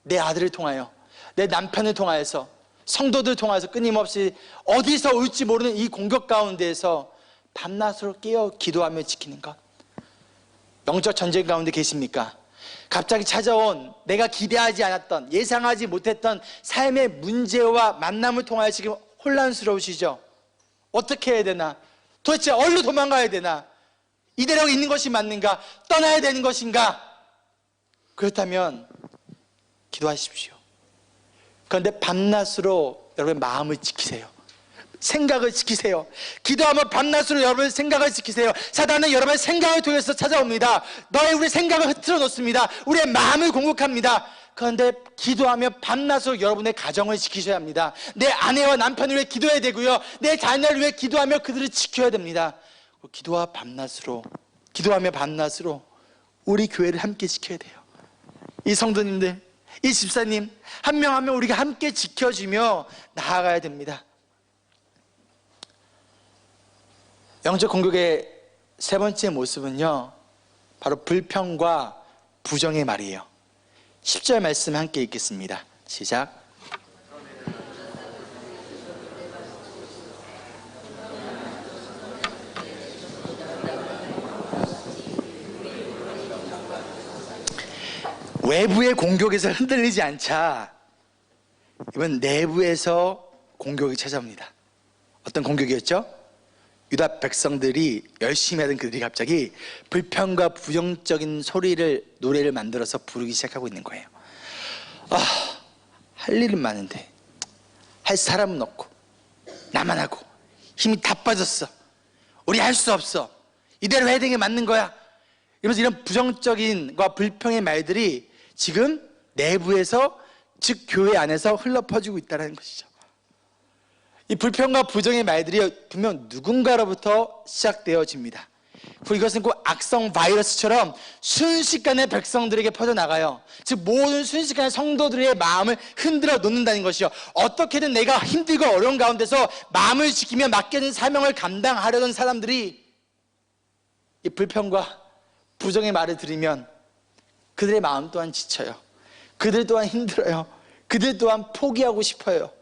내 아들을 통하여, 내 남편을 통하여서, 성도들 통해서 끊임없이 어디서 올지 모르는 이 공격 가운데에서 밤낮으로 깨어 기도하며 지키는 것. 영적 전쟁 가운데 계십니까? 갑자기 찾아온 내가 기대하지 않았던, 예상하지 못했던 삶의 문제와 만남을 통하여 지금 혼란스러우시죠? 어떻게 해야 되나? 도대체 어디로 도망가야 되나? 이대로 있는 것이 맞는가? 떠나야 되는 것인가? 그렇다면 기도하십시오. 그런데 밤낮으로 여러분의 마음을 지키세요. 생각을 지키세요. 기도하면 밤낮으로 여러분의 생각을 지키세요. 사단은 여러분의 생각을 통해서 찾아옵니다. 우리 생각을 흐트러 놓습니다. 우리의 마음을 공격합니다. 그런데 기도하며 밤낮으로 여러분의 가정을 지키셔야 합니다. 내 아내와 남편을 위해 기도해야 되고요, 내 자녀를 위해 기도하며 그들을 지켜야 됩니다. 기도하며 밤낮으로 우리 교회를 함께 지켜야 돼요. 이 성도님들, 이 집사님 한 명 한 명 우리가 함께 지켜주며 나아가야 됩니다. 영적 공격의 세 번째 모습은요, 바로 불평과 부정의 말이에요. 10절 말씀 함께 읽겠습니다. 시작. 외부의 공격에서 흔들리지 않자 이번 내부에서 공격이 찾아옵니다. 어떤 공격이었죠? 유다 백성들이 열심히 하던 그들이 갑자기 불평과 부정적인 노래를 만들어서 부르기 시작하고 있는 거예요. 할 일은 많은데 할 사람은 없고 나만 하고 힘이 다 빠졌어. 우리 할 수 없어. 이대로 해야 되는 게 맞는 거야. 이러면서 이런 부정적인 과 불평의 말들이 지금 내부에서, 즉 교회 안에서 흘러 퍼지고 있다는 것이죠. 이 불평과 부정의 말들이 분명 누군가로부터 시작되어집니다. 그리고 이것은 꼭 악성 바이러스처럼 순식간에 백성들에게 퍼져나가요. 즉 모든 순식간에 성도들의 마음을 흔들어 놓는다는 것이요. 어떻게든 내가 힘들고 어려운 가운데서 마음을 지키며 맡겨진 사명을 감당하려던 사람들이 이 불평과 부정의 말을 들으면 그들의 마음 또한 지쳐요. 그들 또한 힘들어요. 그들 또한 포기하고 싶어요.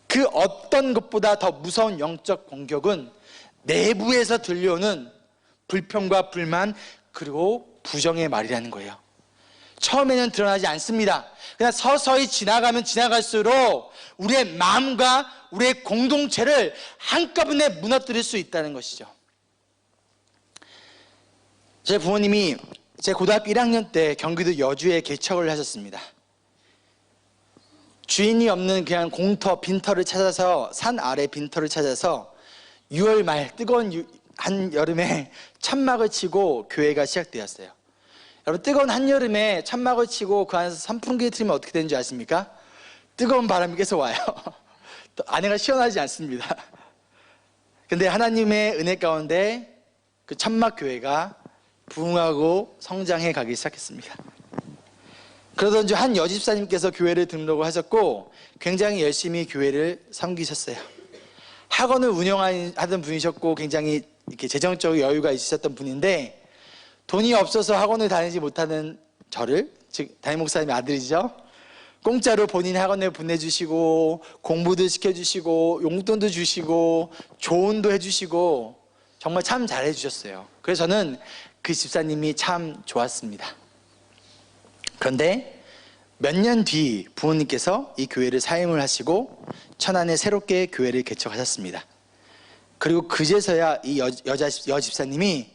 그 어떤 것보다 더 무서운 영적 공격은 내부에서 들려오는 불평과 불만 그리고 부정의 말이라는 거예요. 처음에는 드러나지 않습니다. 그냥 서서히 지나가면 지나갈수록 우리의 마음과 우리의 공동체를 한꺼번에 무너뜨릴 수 있다는 것이죠. 제 부모님이 제 고등학교 1학년 때 경기도 여주에 개척을 하셨습니다. 주인이 없는 그냥 공터, 빈터를 찾아서, 산 아래 빈터를 찾아서 6월 말 뜨거운 한여름에 천막을 치고 교회가 시작되었어요. 여러분, 뜨거운 한여름에 천막을 치고 그 안에서 선풍기를 틀면 어떻게 되는 줄 아십니까? 뜨거운 바람이 계속 와요. 또 안에가 시원하지 않습니다. 근데 하나님의 은혜 가운데 그 천막 교회가 부흥하고 성장해 가기 시작했습니다. 그러던 중 한 여집사님께서 교회를 등록을 하셨고 굉장히 열심히 교회를 섬기셨어요. 학원을 운영하던 분이셨고 굉장히 이렇게 재정적 여유가 있으셨던 분인데 돈이 없어서 학원을 다니지 못하는 저를, 즉 담임 목사님의 아들이죠, 공짜로 본인 학원에 보내주시고 공부도 시켜주시고 용돈도 주시고 조언도 해주시고 정말 참 잘해주셨어요. 그래서 저는 그 집사님이 참 좋았습니다. 그런데 몇 년 뒤 부모님께서 이 교회를 사임을 하시고 천안에 새롭게 교회를 개척하셨습니다. 그리고 그제서야 이 여집사님이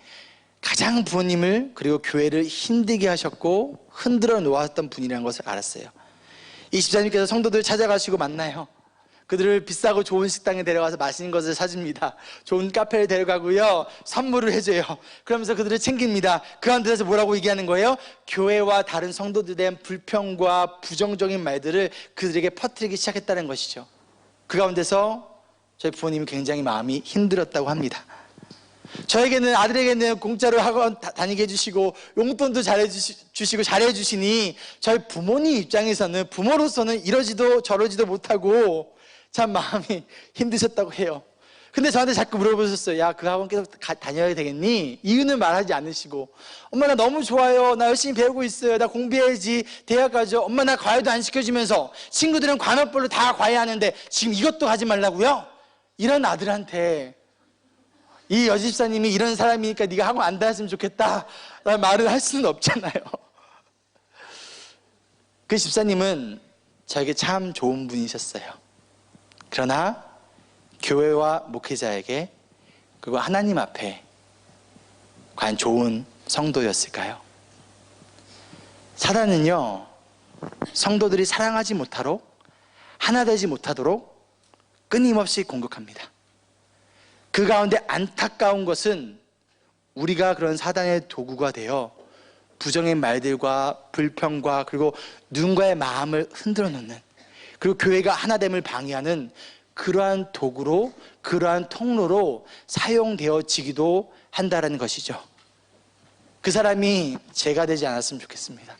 가장 부모님을 그리고 교회를 힘들게 하셨고 흔들어 놓았던 분이라는 것을 알았어요. 이 집사님께서 성도들 찾아가시고 만나요. 그들을 비싸고 좋은 식당에 데려가서 맛있는 것을 사줍니다. 좋은 카페를 데려가고요, 선물을 해줘요. 그러면서 그들을 챙깁니다. 그 가운데서 뭐라고 얘기하는 거예요? 교회와 다른 성도들에 대한 불평과 부정적인 말들을 그들에게 퍼뜨리기 시작했다는 것이죠. 그 가운데서 저희 부모님이 굉장히 마음이 힘들었다고 합니다. 저에게는, 아들에게는 공짜로 학원 다니게 해주시고 용돈도 잘해주시고 잘해주시니 저희 부모님 입장에서는, 부모로서는 이러지도 저러지도 못하고 참 마음이 힘드셨다고 해요. 근데 저한테 자꾸 물어보셨어요. 야, 그 학원 계속 다녀야 되겠니? 이유는 말하지 않으시고, 엄마 나 너무 좋아요, 나 열심히 배우고 있어요, 나 공부해야지, 대학 가죠, 엄마 나 과외도 안 시켜주면서 친구들은 관업별로 다 과외하는데 지금 이것도 하지 말라고요? 이런 아들한테 이 여집사님이 이런 사람이니까 네가 학원 안 다녔으면 좋겠다 라는 말을 할 수는 없잖아요. 그 집사님은 저에게 참 좋은 분이셨어요. 그러나 교회와 목회자에게, 그리고 하나님 앞에 과연 좋은 성도였을까요? 사단은요, 성도들이 사랑하지 못하도록, 하나 되지 못하도록 끊임없이 공격합니다. 그 가운데 안타까운 것은 우리가 그런 사단의 도구가 되어 부정의 말들과 불평과 그리고 누군가의 마음을 흔들어 놓는, 그리고 교회가 하나됨을 방해하는 그러한 도구로, 그러한 통로로 사용되어지기도 한다는 것이죠. 그 사람이 제가 되지 않았으면 좋겠습니다.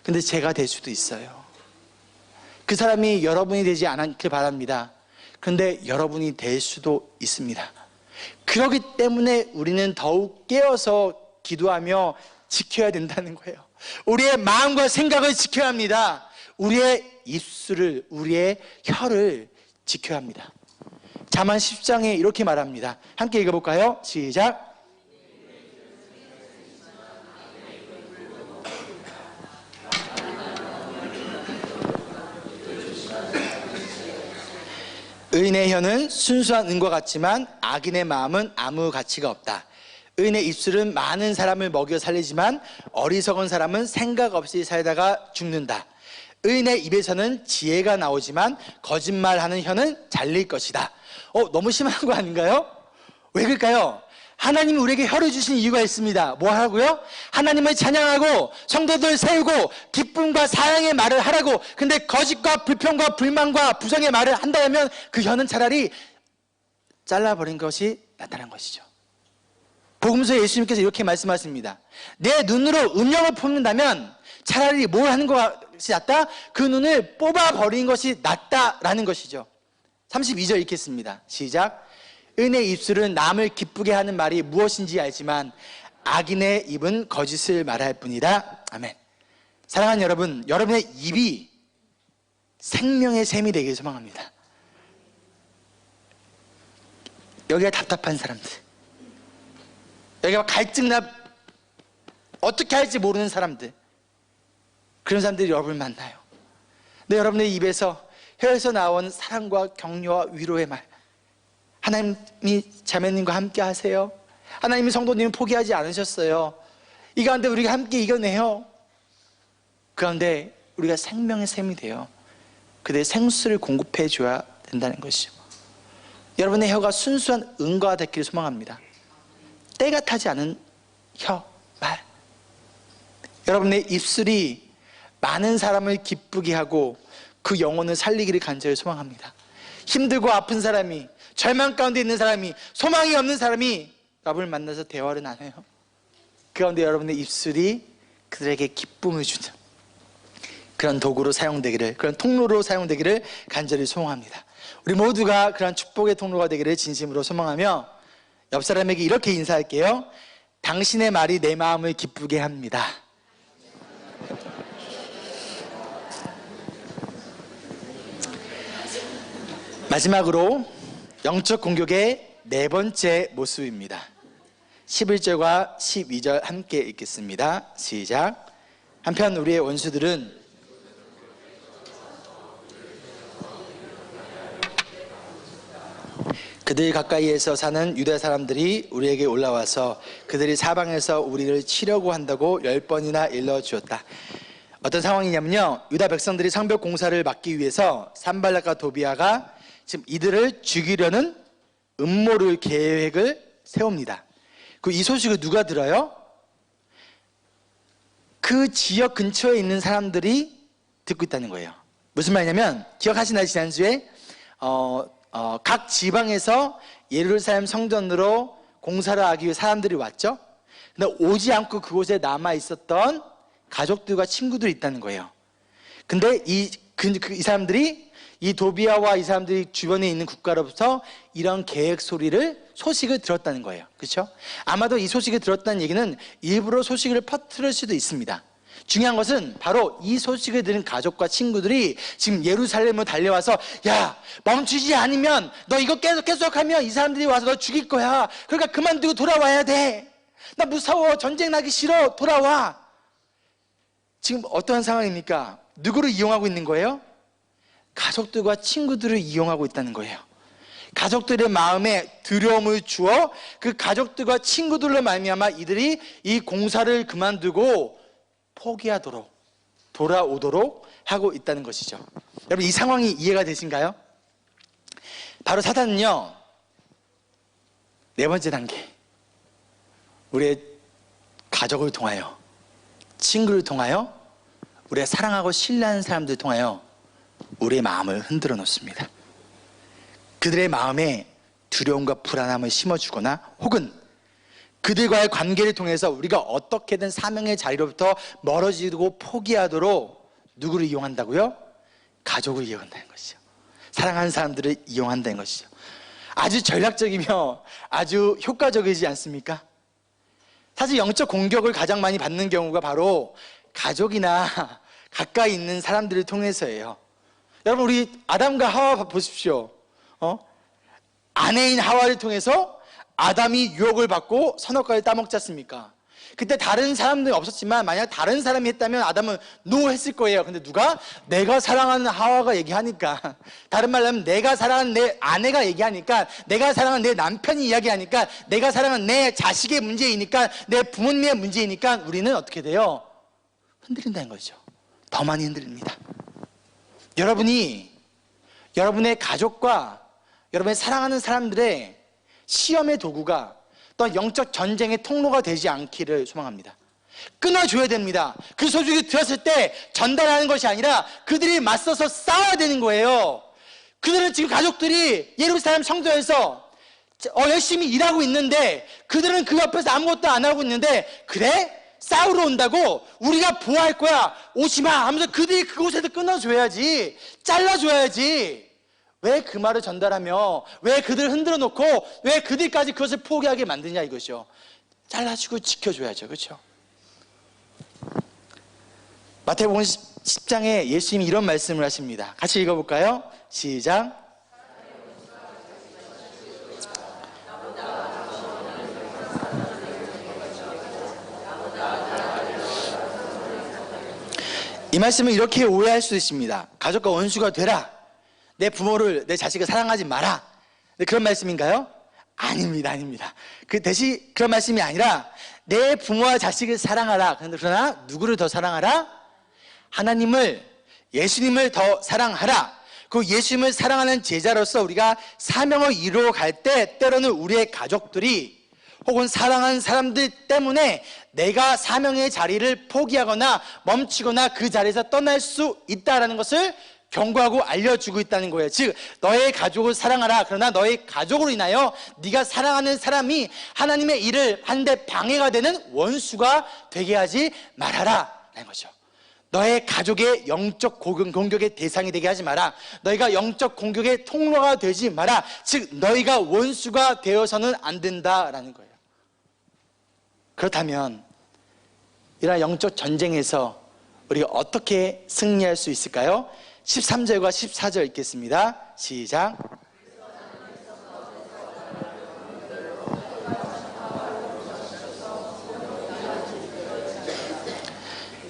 근데 제가 될 수도 있어요. 그 사람이 여러분이 되지 않길 바랍니다. 그런데 여러분이 될 수도 있습니다. 그렇기 때문에 우리는 더욱 깨어서 기도하며 지켜야 된다는 거예요. 우리의 마음과 생각을 지켜야 합니다. 우리의 입술을, 우리의 혀를 지켜야 합니다. 잠언 10장에 이렇게 말합니다. 함께 읽어볼까요? 시작. 의인의 혀는 순수한 은과 같지만 악인의 마음은 아무 가치가 없다. 의인의 입술은 많은 사람을 먹여 살리지만 어리석은 사람은 생각 없이 살다가 죽는다. 의인의 입에서는 지혜가 나오지만 거짓말하는 혀는 잘릴 것이다. 너무 심한 거 아닌가요? 왜 그럴까요? 하나님이 우리에게 혀를 주신 이유가 있습니다. 뭐 하라고요? 하나님을 찬양하고 성도들 세우고 기쁨과 사랑의 말을 하라고. 근데 거짓과 불평과 불만과 부정의 말을 한다면 그 혀는 차라리 잘라버린 것이 나타난 것이죠. 복음서에 예수님께서 이렇게 말씀하십니다. 내 눈으로 음영을 뽑는다면 차라리 뭘 하는 것이 낫다? 그 눈을 뽑아버린 것이 낫다라는 것이죠. 32절 읽겠습니다. 시작. 의인의 입술은 남을 기쁘게 하는 말이 무엇인지 알지만 악인의 입은 거짓을 말할 뿐이다. 아멘. 사랑하는 여러분, 여러분의 입이 생명의 샘이 되길 소망합니다. 여기가 답답한 사람들, 여기가 갈증나 어떻게 할지 모르는 사람들, 그런 사람들이 여러분을 만나요. 근데 여러분의 입에서, 혀에서 나온 사랑과 격려와 위로의 말, 하나님이 자매님과 함께 하세요. 하나님이 성도님을 포기하지 않으셨어요. 이 가운데 우리가 함께 이겨내요. 그 가운데 우리가 생명의 샘이 돼요. 그들의 생수를 공급해 줘야 된다는 것이죠. 여러분의 혀가 순수한 은과 되기를 소망합니다. 때가 타지 않은 혀, 말. 여러분의 입술이 많은 사람을 기쁘게 하고 그 영혼을 살리기를 간절히 소망합니다. 힘들고 아픈 사람이, 절망 가운데 있는 사람이, 소망이 없는 사람이 여러분을 만나서 대화를 나눠요. 그 가운데 여러분의 입술이 그들에게 기쁨을 주는 그런 도구로 사용되기를, 그런 통로로 사용되기를 간절히 소망합니다. 우리 모두가 그런 축복의 통로가 되기를 진심으로 소망하며 옆 사람에게 이렇게 인사할게요. 당신의 말이 내 마음을 기쁘게 합니다. 마지막으로 영적 공격의 네 번째 모습입니다. 11절과 12절 함께 읽겠습니다. 시작. 한편 우리의 원수들은 그들 가까이에서 사는 유대 사람들이 우리에게 올라와서 그들이 사방에서 우리를 치려고 한다고 10번이나 일러주었다. 어떤 상황이냐면요, 유다 백성들이 성벽 공사를 막기 위해서 산발락과 도비아가 지금 이들을 죽이려는 음모를 계획을 세웁니다. 이 소식을 누가 들어요? 그 지역 근처에 있는 사람들이 듣고 있다는 거예요. 무슨 말이냐면, 기억하시나요? 지난주에 각 지방에서 예루살렘 성전으로 공사를 하기 위해 사람들이 왔죠. 근데 오지 않고 그곳에 남아 있었던 가족들과 친구들이 있다는 거예요. 근데 이 사람들이, 이 도비아와 이 사람들이 주변에 있는 국가로부터 이런 소식을 들었다는 거예요. 그렇죠? 아마도 이 소식을 들었다는 얘기는 일부러 소식을 퍼뜨릴 수도 있습니다. 중요한 것은 바로 이 소식을 들은 가족과 친구들이 지금 예루살렘으로 달려와서, 야, 멈추지 않으면, 너 이거 계속하면 이 사람들이 와서 너 죽일 거야. 그러니까 그만두고 돌아와야 돼. 나 무서워. 전쟁 나기 싫어. 돌아와. 지금 어떠한 상황입니까? 누구를 이용하고 있는 거예요? 가족들과 친구들을 이용하고 있다는 거예요. 가족들의 마음에 두려움을 주어 그 가족들과 친구들로 말미암아 이들이 이 공사를 그만두고 포기하도록, 돌아오도록 하고 있다는 것이죠. 여러분, 이 상황이 이해가 되신가요? 바로 사단은요, 네 번째 단계, 우리의 가족을 통하여, 친구를 통하여, 우리가 사랑하고 신뢰하는 사람들을 통하여 우리의 마음을 흔들어 놓습니다. 그들의 마음에 두려움과 불안함을 심어주거나, 혹은 그들과의 관계를 통해서 우리가 어떻게든 사명의 자리로부터 멀어지고 포기하도록 누구를 이용한다고요? 가족을 이용한다는 것이죠. 사랑하는 사람들을 이용한다는 것이죠. 아주 전략적이며 아주 효과적이지 않습니까? 사실 영적 공격을 가장 많이 받는 경우가 바로 가족이나 가까이 있는 사람들을 통해서예요. 여러분, 우리 아담과 하와 보십시오. 아내인 하와를 통해서 아담이 유혹을 받고 선악과를 따먹지 않습니까? 그때 다른 사람들이 없었지만 만약 다른 사람이 했다면 아담은 노 했을 거예요. 근데 누가? 내가 사랑하는 하와가 얘기하니까, 다른 말로 하면 내가 사랑하는 내 아내가 얘기하니까, 내가 사랑하는 내 남편이 이야기하니까, 내가 사랑하는 내 자식의 문제이니까, 내 부모님의 문제이니까 우리는 어떻게 돼요? 흔들린다는 거죠. 더 많이 흔들립니다. 여러분이 여러분의 가족과 여러분의 사랑하는 사람들의 시험의 도구가 또 영적 전쟁의 통로가 되지 않기를 소망합니다. 끊어줘야 됩니다. 그 소식이 들었을 때 전달하는 것이 아니라 그들이 맞서서 싸워야 되는 거예요. 그들은 지금 가족들이 예루살렘 성도에서 열심히 일하고 있는데, 그들은 그 옆에서 아무것도 안 하고 있는데, 그래? 싸우러 온다고? 우리가 보호할 거야, 오지마 하면서 그들이 그곳에서 끊어줘야지, 잘라줘야지. 왜 그 말을 전달하며 왜 그들을 흔들어 놓고 왜 그들까지 그것을 포기하게 만드냐 이것이요. 잘라주고 지켜줘야죠. 그렇죠? 마태복음 10장에 예수님이 이런 말씀을 하십니다. 같이 읽어볼까요? 시작. 이 말씀을 이렇게 오해할 수 있습니다. 가족과 원수가 되라, 내 부모를, 내 자식을 사랑하지 마라, 그런 말씀인가요? 아닙니다. 아닙니다. 그 대신 그런 말씀이 아니라 내 부모와 자식을 사랑하라. 그러나 누구를 더 사랑하라? 하나님을, 예수님을 더 사랑하라. 그 예수님을 사랑하는 제자로서 우리가 사명을 이루어 갈 때 때로는 우리의 가족들이 혹은 사랑하는 사람들 때문에 내가 사명의 자리를 포기하거나 멈추거나 그 자리에서 떠날 수 있다는 것을 경고하고 알려주고 있다는 거예요. 즉 너의 가족을 사랑하라. 그러나 너의 가족으로 인하여 네가 사랑하는 사람이 하나님의 일을 하는데 방해가 되는 원수가 되게 하지 말아라 라는 거죠. 너의 가족의 영적 공격의 대상이 되게 하지 마라. 너희가 영적 공격의 통로가 되지 마라. 즉 너희가 원수가 되어서는 안 된다라는 거예요. 그렇다면 이러한 영적 전쟁에서 우리가 어떻게 승리할 수 있을까요? 13절과 14절 읽겠습니다. 시작.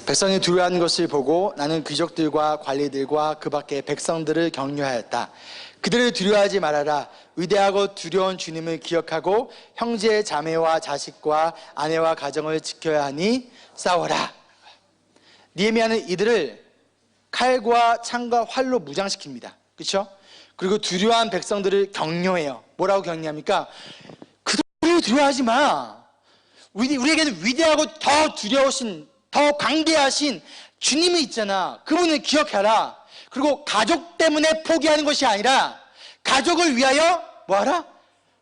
백성이 두려워하는 것을 보고 나는 귀족들과 관리들과 그 밖의 백성들을 격려하였다. 그들을 두려워하지 말아라. 위대하고 두려운 주님을 기억하고 형제 자매와 자식과 아내와 가정을 지켜야 하니 싸워라. 느헤미야는 이들을 칼과 창과 활로 무장시킵니다. 그렇죠? 그리고 두려워한 백성들을 격려해요. 뭐라고 격려합니까? 그들을 두려워하지 마. 우리에게는 위대하고 더 두려우신, 더 강대하신 주님이 있잖아. 그분을 기억하라. 그리고 가족 때문에 포기하는 것이 아니라 가족을 위하여 뭐하라?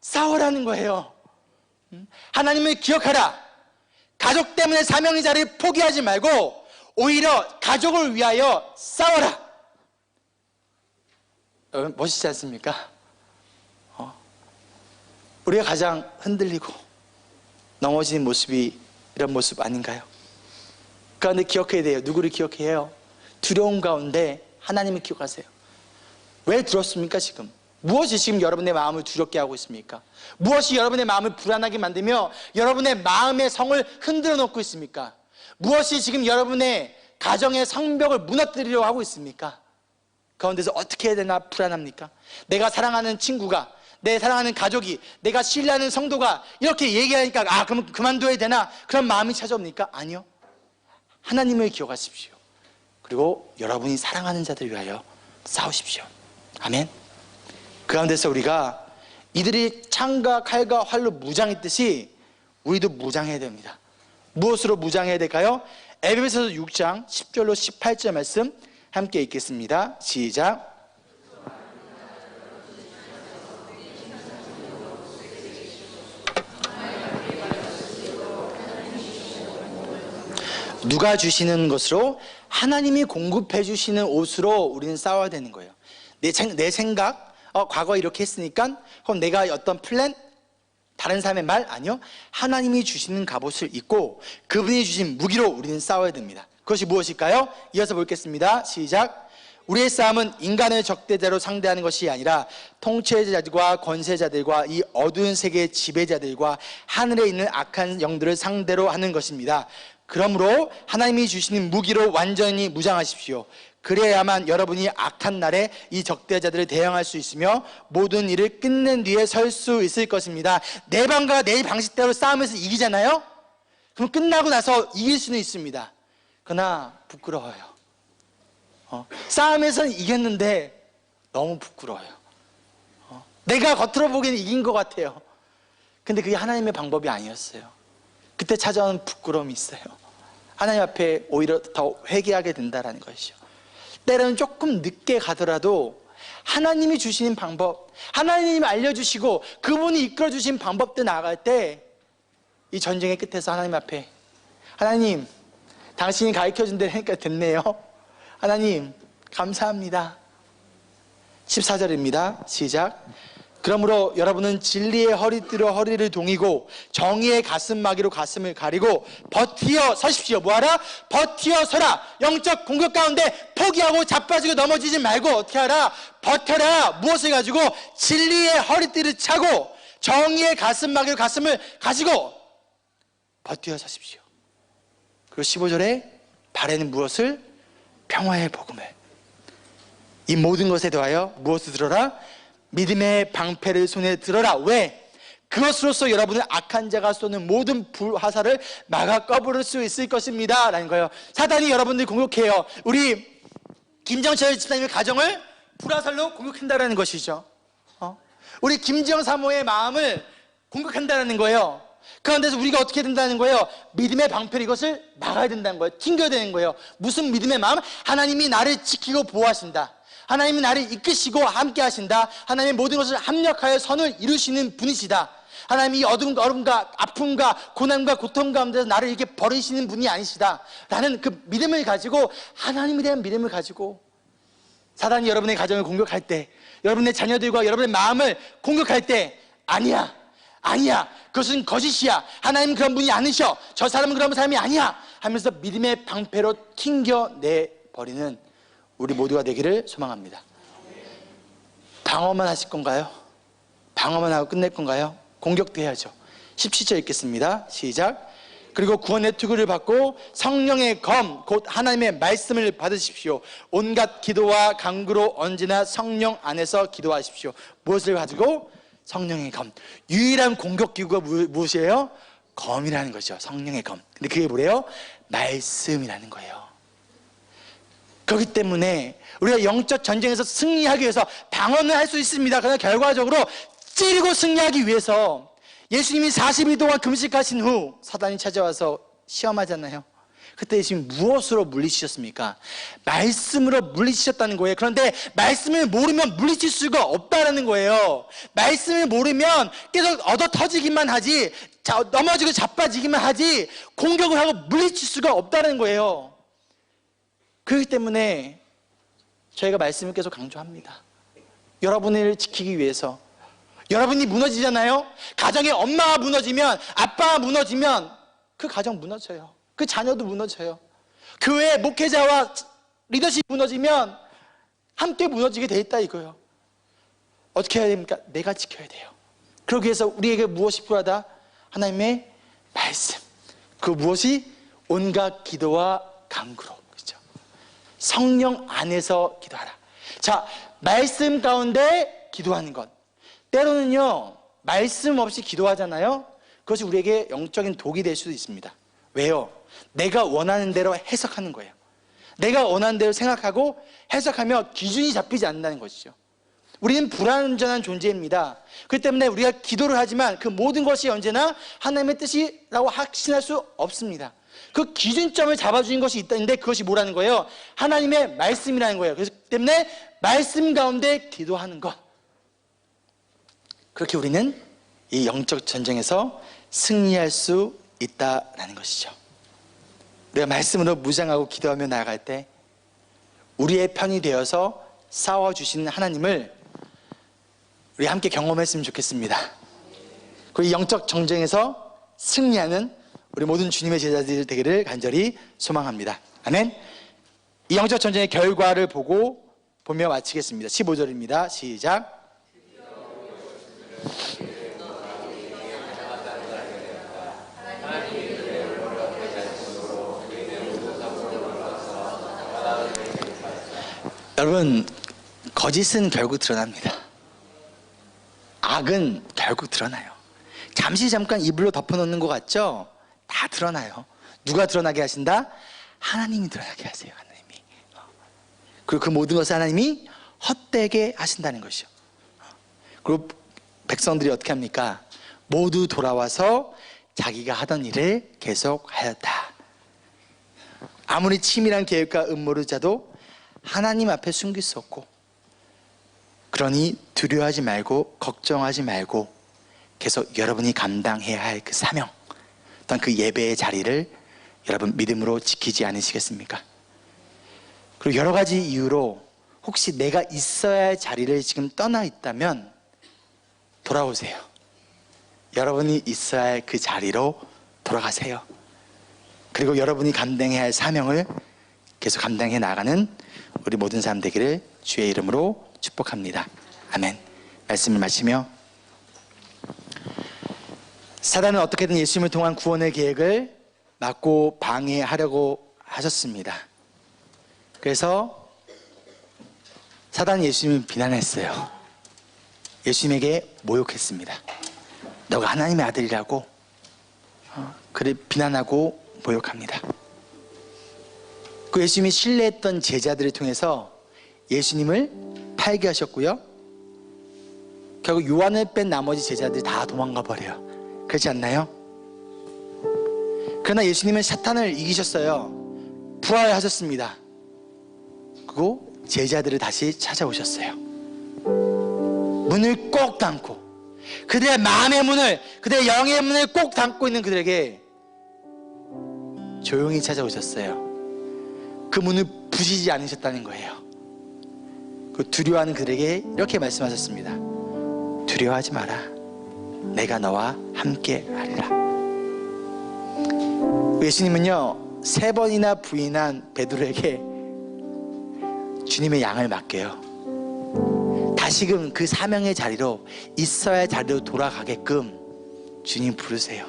싸우라는 거예요. 하나님을 기억하라. 가족 때문에 사명의 자리를 포기하지 말고 오히려 가족을 위하여 싸워라. 여러분 멋있지 않습니까? 우리가 가장 흔들리고 넘어지는 모습이 이런 모습 아닌가요? 그런데 기억해야 돼요. 누구를 기억해야 해요? 두려움 가운데 하나님을 기억하세요. 왜 두렵습니까 지금? 무엇이 지금 여러분의 마음을 두렵게 하고 있습니까? 무엇이 여러분의 마음을 불안하게 만들며 여러분의 마음의 성을 흔들어 놓고 있습니까? 무엇이 지금 여러분의 가정의 성벽을 무너뜨리려고 하고 있습니까? 가운데서 어떻게 해야 되나 불안합니까? 내가 사랑하는 친구가, 내 사랑하는 가족이, 내가 신뢰하는 성도가 이렇게 얘기하니까 그럼 그만둬야 되나? 그런 마음이 찾아옵니까? 아니요. 하나님을 기억하십시오. 그리고 여러분이 사랑하는 자들 위하여 싸우십시오. 아멘. 그 가운데서 우리가 이들이 창과 칼과 활로 무장했듯이 우리도 무장해야 됩니다. 무엇으로 무장해야 될까요? 에베소서 6장 10절로 18절 말씀 함께 읽겠습니다. 시작. 누가 주시는 것으로? 하나님이 공급해 주시는 옷으로 우리는 싸워야 되는 거예요. 내 생각, 과거에 이렇게 했으니까, 그럼 내가 어떤 플랜, 다른 사람의 말? 아니요. 하나님이 주시는 갑옷을 입고 그분이 주신 무기로 우리는 싸워야 됩니다. 그것이 무엇일까요? 이어서 보겠습니다. 시작. 우리의 싸움은 인간을 적대자로 상대하는 것이 아니라 통치자들과 권세자들과 이 어두운 세계의 지배자들과 하늘에 있는 악한 영들을 상대로 하는 것입니다. 그러므로 하나님이 주시는 무기로 완전히 무장하십시오. 그래야만 여러분이 악한 날에 이 적대자들을 대항할 수 있으며 모든 일을 끝낸 뒤에 설 수 있을 것입니다. 내 방과 내 방식대로 싸움에서 이기잖아요? 그럼 끝나고 나서 이길 수는 있습니다. 그러나 부끄러워요. 싸움에서는 이겼는데 너무 부끄러워요. 내가 겉으로 보기에는 이긴 것 같아요. 근데 그게 하나님의 방법이 아니었어요. 그때 찾아오는 부끄러움이 있어요. 하나님 앞에 오히려 더 회개하게 된다는 것이죠. 때로는 조금 늦게 가더라도 하나님이 주시는 방법, 하나님이 알려주시고 그분이 이끌어주신 방법대 나아갈 때 이 전쟁의 끝에서 하나님 앞에, 하나님 당신이 가르쳐준 대로 하니까 됐네요. 하나님 감사합니다. 14절입니다. 시작. 그러므로 여러분은 진리의 허리띠로 허리를 동이고 정의의 가슴막이로 가슴을 가리고 버티어 서십시오. 뭐하라? 버티어 서라. 영적 공격 가운데 포기하고 자빠지고 넘어지지 말고 어떻게 하라? 버텨라. 무엇을 가지고? 진리의 허리띠를 차고 정의의 가슴막이로 가슴을 가지고 버티어 서십시오. 그리고 15절에 바라는 무엇을? 평화의 복음을. 이 모든 것에 더하여 무엇을 들어라? 믿음의 방패를 손에 들어라. 왜? 그것으로서 여러분은 악한 자가 쏘는 모든 불화살을 막아 꺼부를 수 있을 것입니다 라는 거예요. 사단이 여러분들 공격해요. 우리 김정철 집사님의 가정을 불화살로 공격한다는 것이죠. 우리 김지영 사모의 마음을 공격한다는 거예요. 그런데서 우리가 어떻게 된다는 거예요? 믿음의 방패로 이것을 막아야 된다는 거예요. 튕겨야 되는 거예요. 무슨 믿음의 마음? 하나님이 나를 지키고 보호하신다. 하나님이 나를 이끄시고 함께 하신다. 하나님의 모든 것을 합력하여 선을 이루시는 분이시다. 하나님이 어둠과 얼음과 아픔과 고난과 고통 가운데서 나를 이렇게 버리시는 분이 아니시다 라는 그 믿음을 가지고, 하나님에 대한 믿음을 가지고 사단이 여러분의 가정을 공격할 때, 여러분의 자녀들과 여러분의 마음을 공격할 때 아니야 그것은 거짓이야, 하나님은 그런 분이 아니셔, 저 사람은 그런 사람이 아니야 하면서 믿음의 방패로 튕겨내버리는 우리 모두가 되기를 소망합니다. 방어만 하실 건가요? 방어만 하고 끝낼 건가요? 공격도 해야죠. 17절 읽겠습니다. 시작. 그리고 구원의 투구를 받고 성령의 검 곧 하나님의 말씀을 받으십시오. 온갖 기도와 간구로 언제나 성령 안에서 기도하십시오. 무엇을 가지고? 성령의 검. 유일한 공격기구가 무엇이에요? 검이라는 거죠. 성령의 검. 근데 그게 뭐래요? 말씀이라는 거예요. 그렇기 때문에 우리가 영적 전쟁에서 승리하기 위해서 방어는 할 수 있습니다. 그러나 결과적으로 찌르고 승리하기 위해서 예수님이 40일 동안 금식하신 후 사단이 찾아와서 시험하잖아요. 그때 예수님이 무엇으로 물리치셨습니까? 말씀으로 물리치셨다는 거예요. 그런데 말씀을 모르면 물리칠 수가 없다는 거예요. 말씀을 모르면 계속 얻어 터지기만 하지, 넘어지고 자빠지기만 하지 공격을 하고 물리칠 수가 없다는 거예요. 그렇기 때문에 저희가 말씀을 계속 강조합니다. 여러분을 지키기 위해서. 여러분이 무너지잖아요. 가정에 엄마가 무너지면, 아빠가 무너지면 그 가정 무너져요. 그 자녀도 무너져요. 교회 목회자와 리더십이 무너지면 함께 무너지게 돼 있다 이거예요. 어떻게 해야 됩니까? 내가 지켜야 돼요. 그러기 위해서 우리에게 무엇이 필요하다? 하나님의 말씀. 그 무엇이? 온갖 기도와 간구로. 그렇죠? 성령 안에서 기도하라. 자, 말씀 가운데 기도하는 것. 때로는요, 말씀 없이 기도하잖아요. 그것이 우리에게 영적인 독이 될 수도 있습니다. 왜요? 내가 원하는 대로 해석하는 거예요. 내가 원하는 대로 생각하고 해석하며 기준이 잡히지 않는다는 것이죠. 우리는 불완전한 존재입니다. 그렇기 때문에 우리가 기도를 하지만 그 모든 것이 언제나 하나님의 뜻이라고 확신할 수 없습니다. 그 기준점을 잡아주는 것이 있다는데 그것이 뭐라는 거예요? 하나님의 말씀이라는 거예요. 그렇기 때문에 말씀 가운데 기도하는 것. 그렇게 우리는 이 영적 전쟁에서 승리할 수 있다라는 것이죠. 우리가 말씀으로 무장하고 기도하며 나아갈 때 우리의 편이 되어서 싸워주시는 하나님을 우리 함께 경험했으면 좋겠습니다. 그 영적 전쟁에서 승리하는 우리 모든 주님의 제자들 되기를 간절히 소망합니다. 아멘. 이 영적 전쟁의 결과를 보고 보며 마치겠습니다. 15절입니다. 시작. 여러분, 거짓은 결국 드러납니다. 악은 결국 드러나요. 잠깐 이불로 덮어놓는 것 같죠? 다 드러나요. 누가 드러나게 하신다? 하나님이 드러나게 하세요. 하나님이. 그리고 그 모든 것을 하나님이 헛되게 하신다는 것이죠. 그리고 백성들이 어떻게 합니까? 모두 돌아와서 자기가 하던 일을 계속하였다. 아무리 치밀한 계획과 음모를 짜도 하나님 앞에 숨길 수 없고, 그러니 두려워하지 말고 걱정하지 말고 계속 여러분이 감당해야 할 그 사명, 어떤 그 예배의 자리를 여러분 믿음으로 지키지 않으시겠습니까? 그리고 여러 가지 이유로 혹시 내가 있어야 할 자리를 지금 떠나 있다면 돌아오세요. 여러분이 있어야 할 그 자리로 돌아가세요. 그리고 여러분이 감당해야 할 사명을 계속 감당해 나가는 우리 모든 사람 되기를 주의 이름으로 축복합니다. 아멘. 말씀을 마치며, 사단은 어떻게든 예수님을 통한 구원의 계획을 막고 방해하려고 하셨습니다. 그래서 사단이 예수님을 비난했어요. 예수님에게 모욕했습니다. 너가 하나님의 아들이라고 그를 비난하고 모욕합니다. 그 예수님이 신뢰했던 제자들을 통해서 예수님을 팔게 하셨고요, 결국 요한을 뺀 나머지 제자들이 다 도망가 버려요. 그렇지 않나요? 그러나 예수님은 사탄을 이기셨어요. 부활하셨습니다. 그리고 제자들을 다시 찾아오셨어요. 문을 꼭 닫고, 그들의 마음의 문을, 그들의 영의 문을 꼭 닫고 있는 그들에게 조용히 찾아오셨어요. 그 문을 부시지 않으셨다는 거예요. 그 두려워하는 그들에게 이렇게 말씀하셨습니다. 두려워하지 마라. 내가 너와 함께 하리라. 예수님은요, 3번이나 부인한 베드로에게 주님의 양을 맡겨요. 다시금 그 사명의 자리로, 있어야 할 자리로 돌아가게끔 주님 부르세요.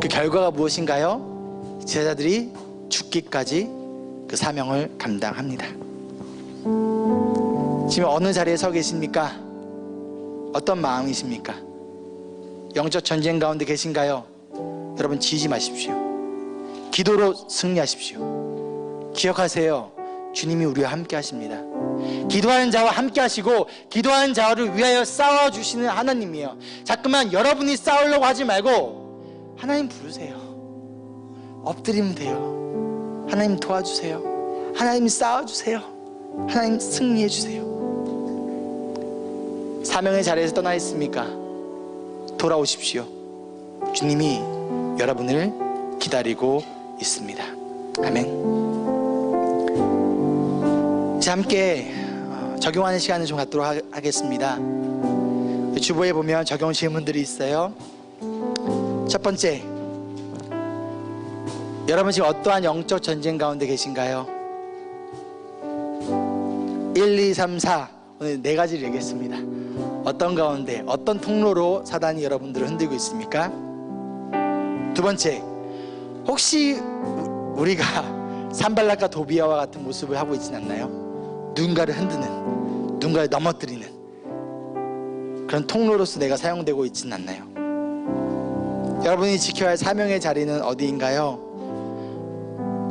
그 결과가 무엇인가요? 제자들이 죽기까지 그 사명을 감당합니다. 지금 어느 자리에 서 계십니까? 어떤 마음이십니까? 영적 전쟁 가운데 계신가요? 여러분, 지지 마십시오. 기도로 승리하십시오. 기억하세요. 주님이 우리와 함께 하십니다. 기도하는 자와 함께 하시고 기도하는 자를 위하여 싸워주시는 하나님이에요. 자꾸만 여러분이 싸우려고 하지 말고 하나님 부르세요. 엎드리면 돼요. 하나님 도와주세요. 하나님 싸워주세요. 하나님 승리해주세요. 사명의 자리에서 떠나 있습니까? 돌아오십시오. 주님이 여러분을 기다리고 있습니다. 아멘. 자, 함께 적용하는 시간을 좀 갖도록 하겠습니다. 주보에 보면 적용 질문들이 있어요. 첫 번째, 여러분 지금 어떠한 영적 전쟁 가운데 계신가요? 1, 2, 3, 4 오늘 4가지를 얘기했습니다. 어떤 가운데, 어떤 통로로 사단이 여러분들을 흔들고 있습니까? 두 번째, 혹시 우리가 산발락과 도비아와 같은 모습을 하고 있지는 않나요? 누군가를 흔드는, 누군가를 넘어뜨리는 그런 통로로서 내가 사용되고 있지는 않나요? 여러분이 지켜야 할 사명의 자리는 어디인가요?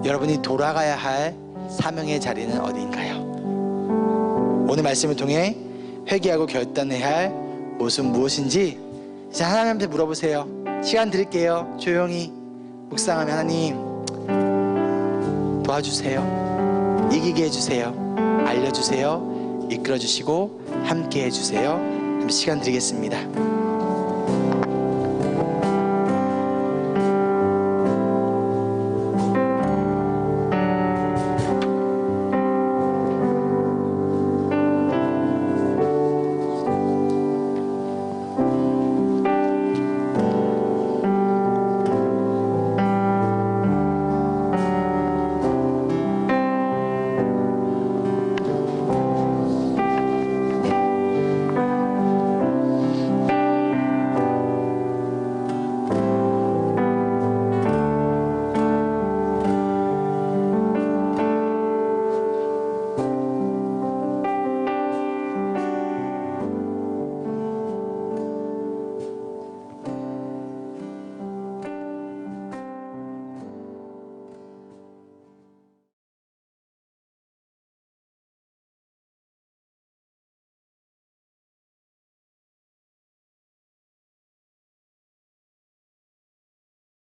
여러분이 돌아가야 할 사명의 자리는 어디인가요? 오늘 말씀을 통해 회개하고 결단해야 할 모습은 무엇인지 이제 하나님한테 물어보세요. 시간 드릴게요. 조용히 묵상하면 하나님 도와주세요. 이기게 해주세요. 알려주세요. 이끌어주시고 함께 해주세요. 시간 드리겠습니다.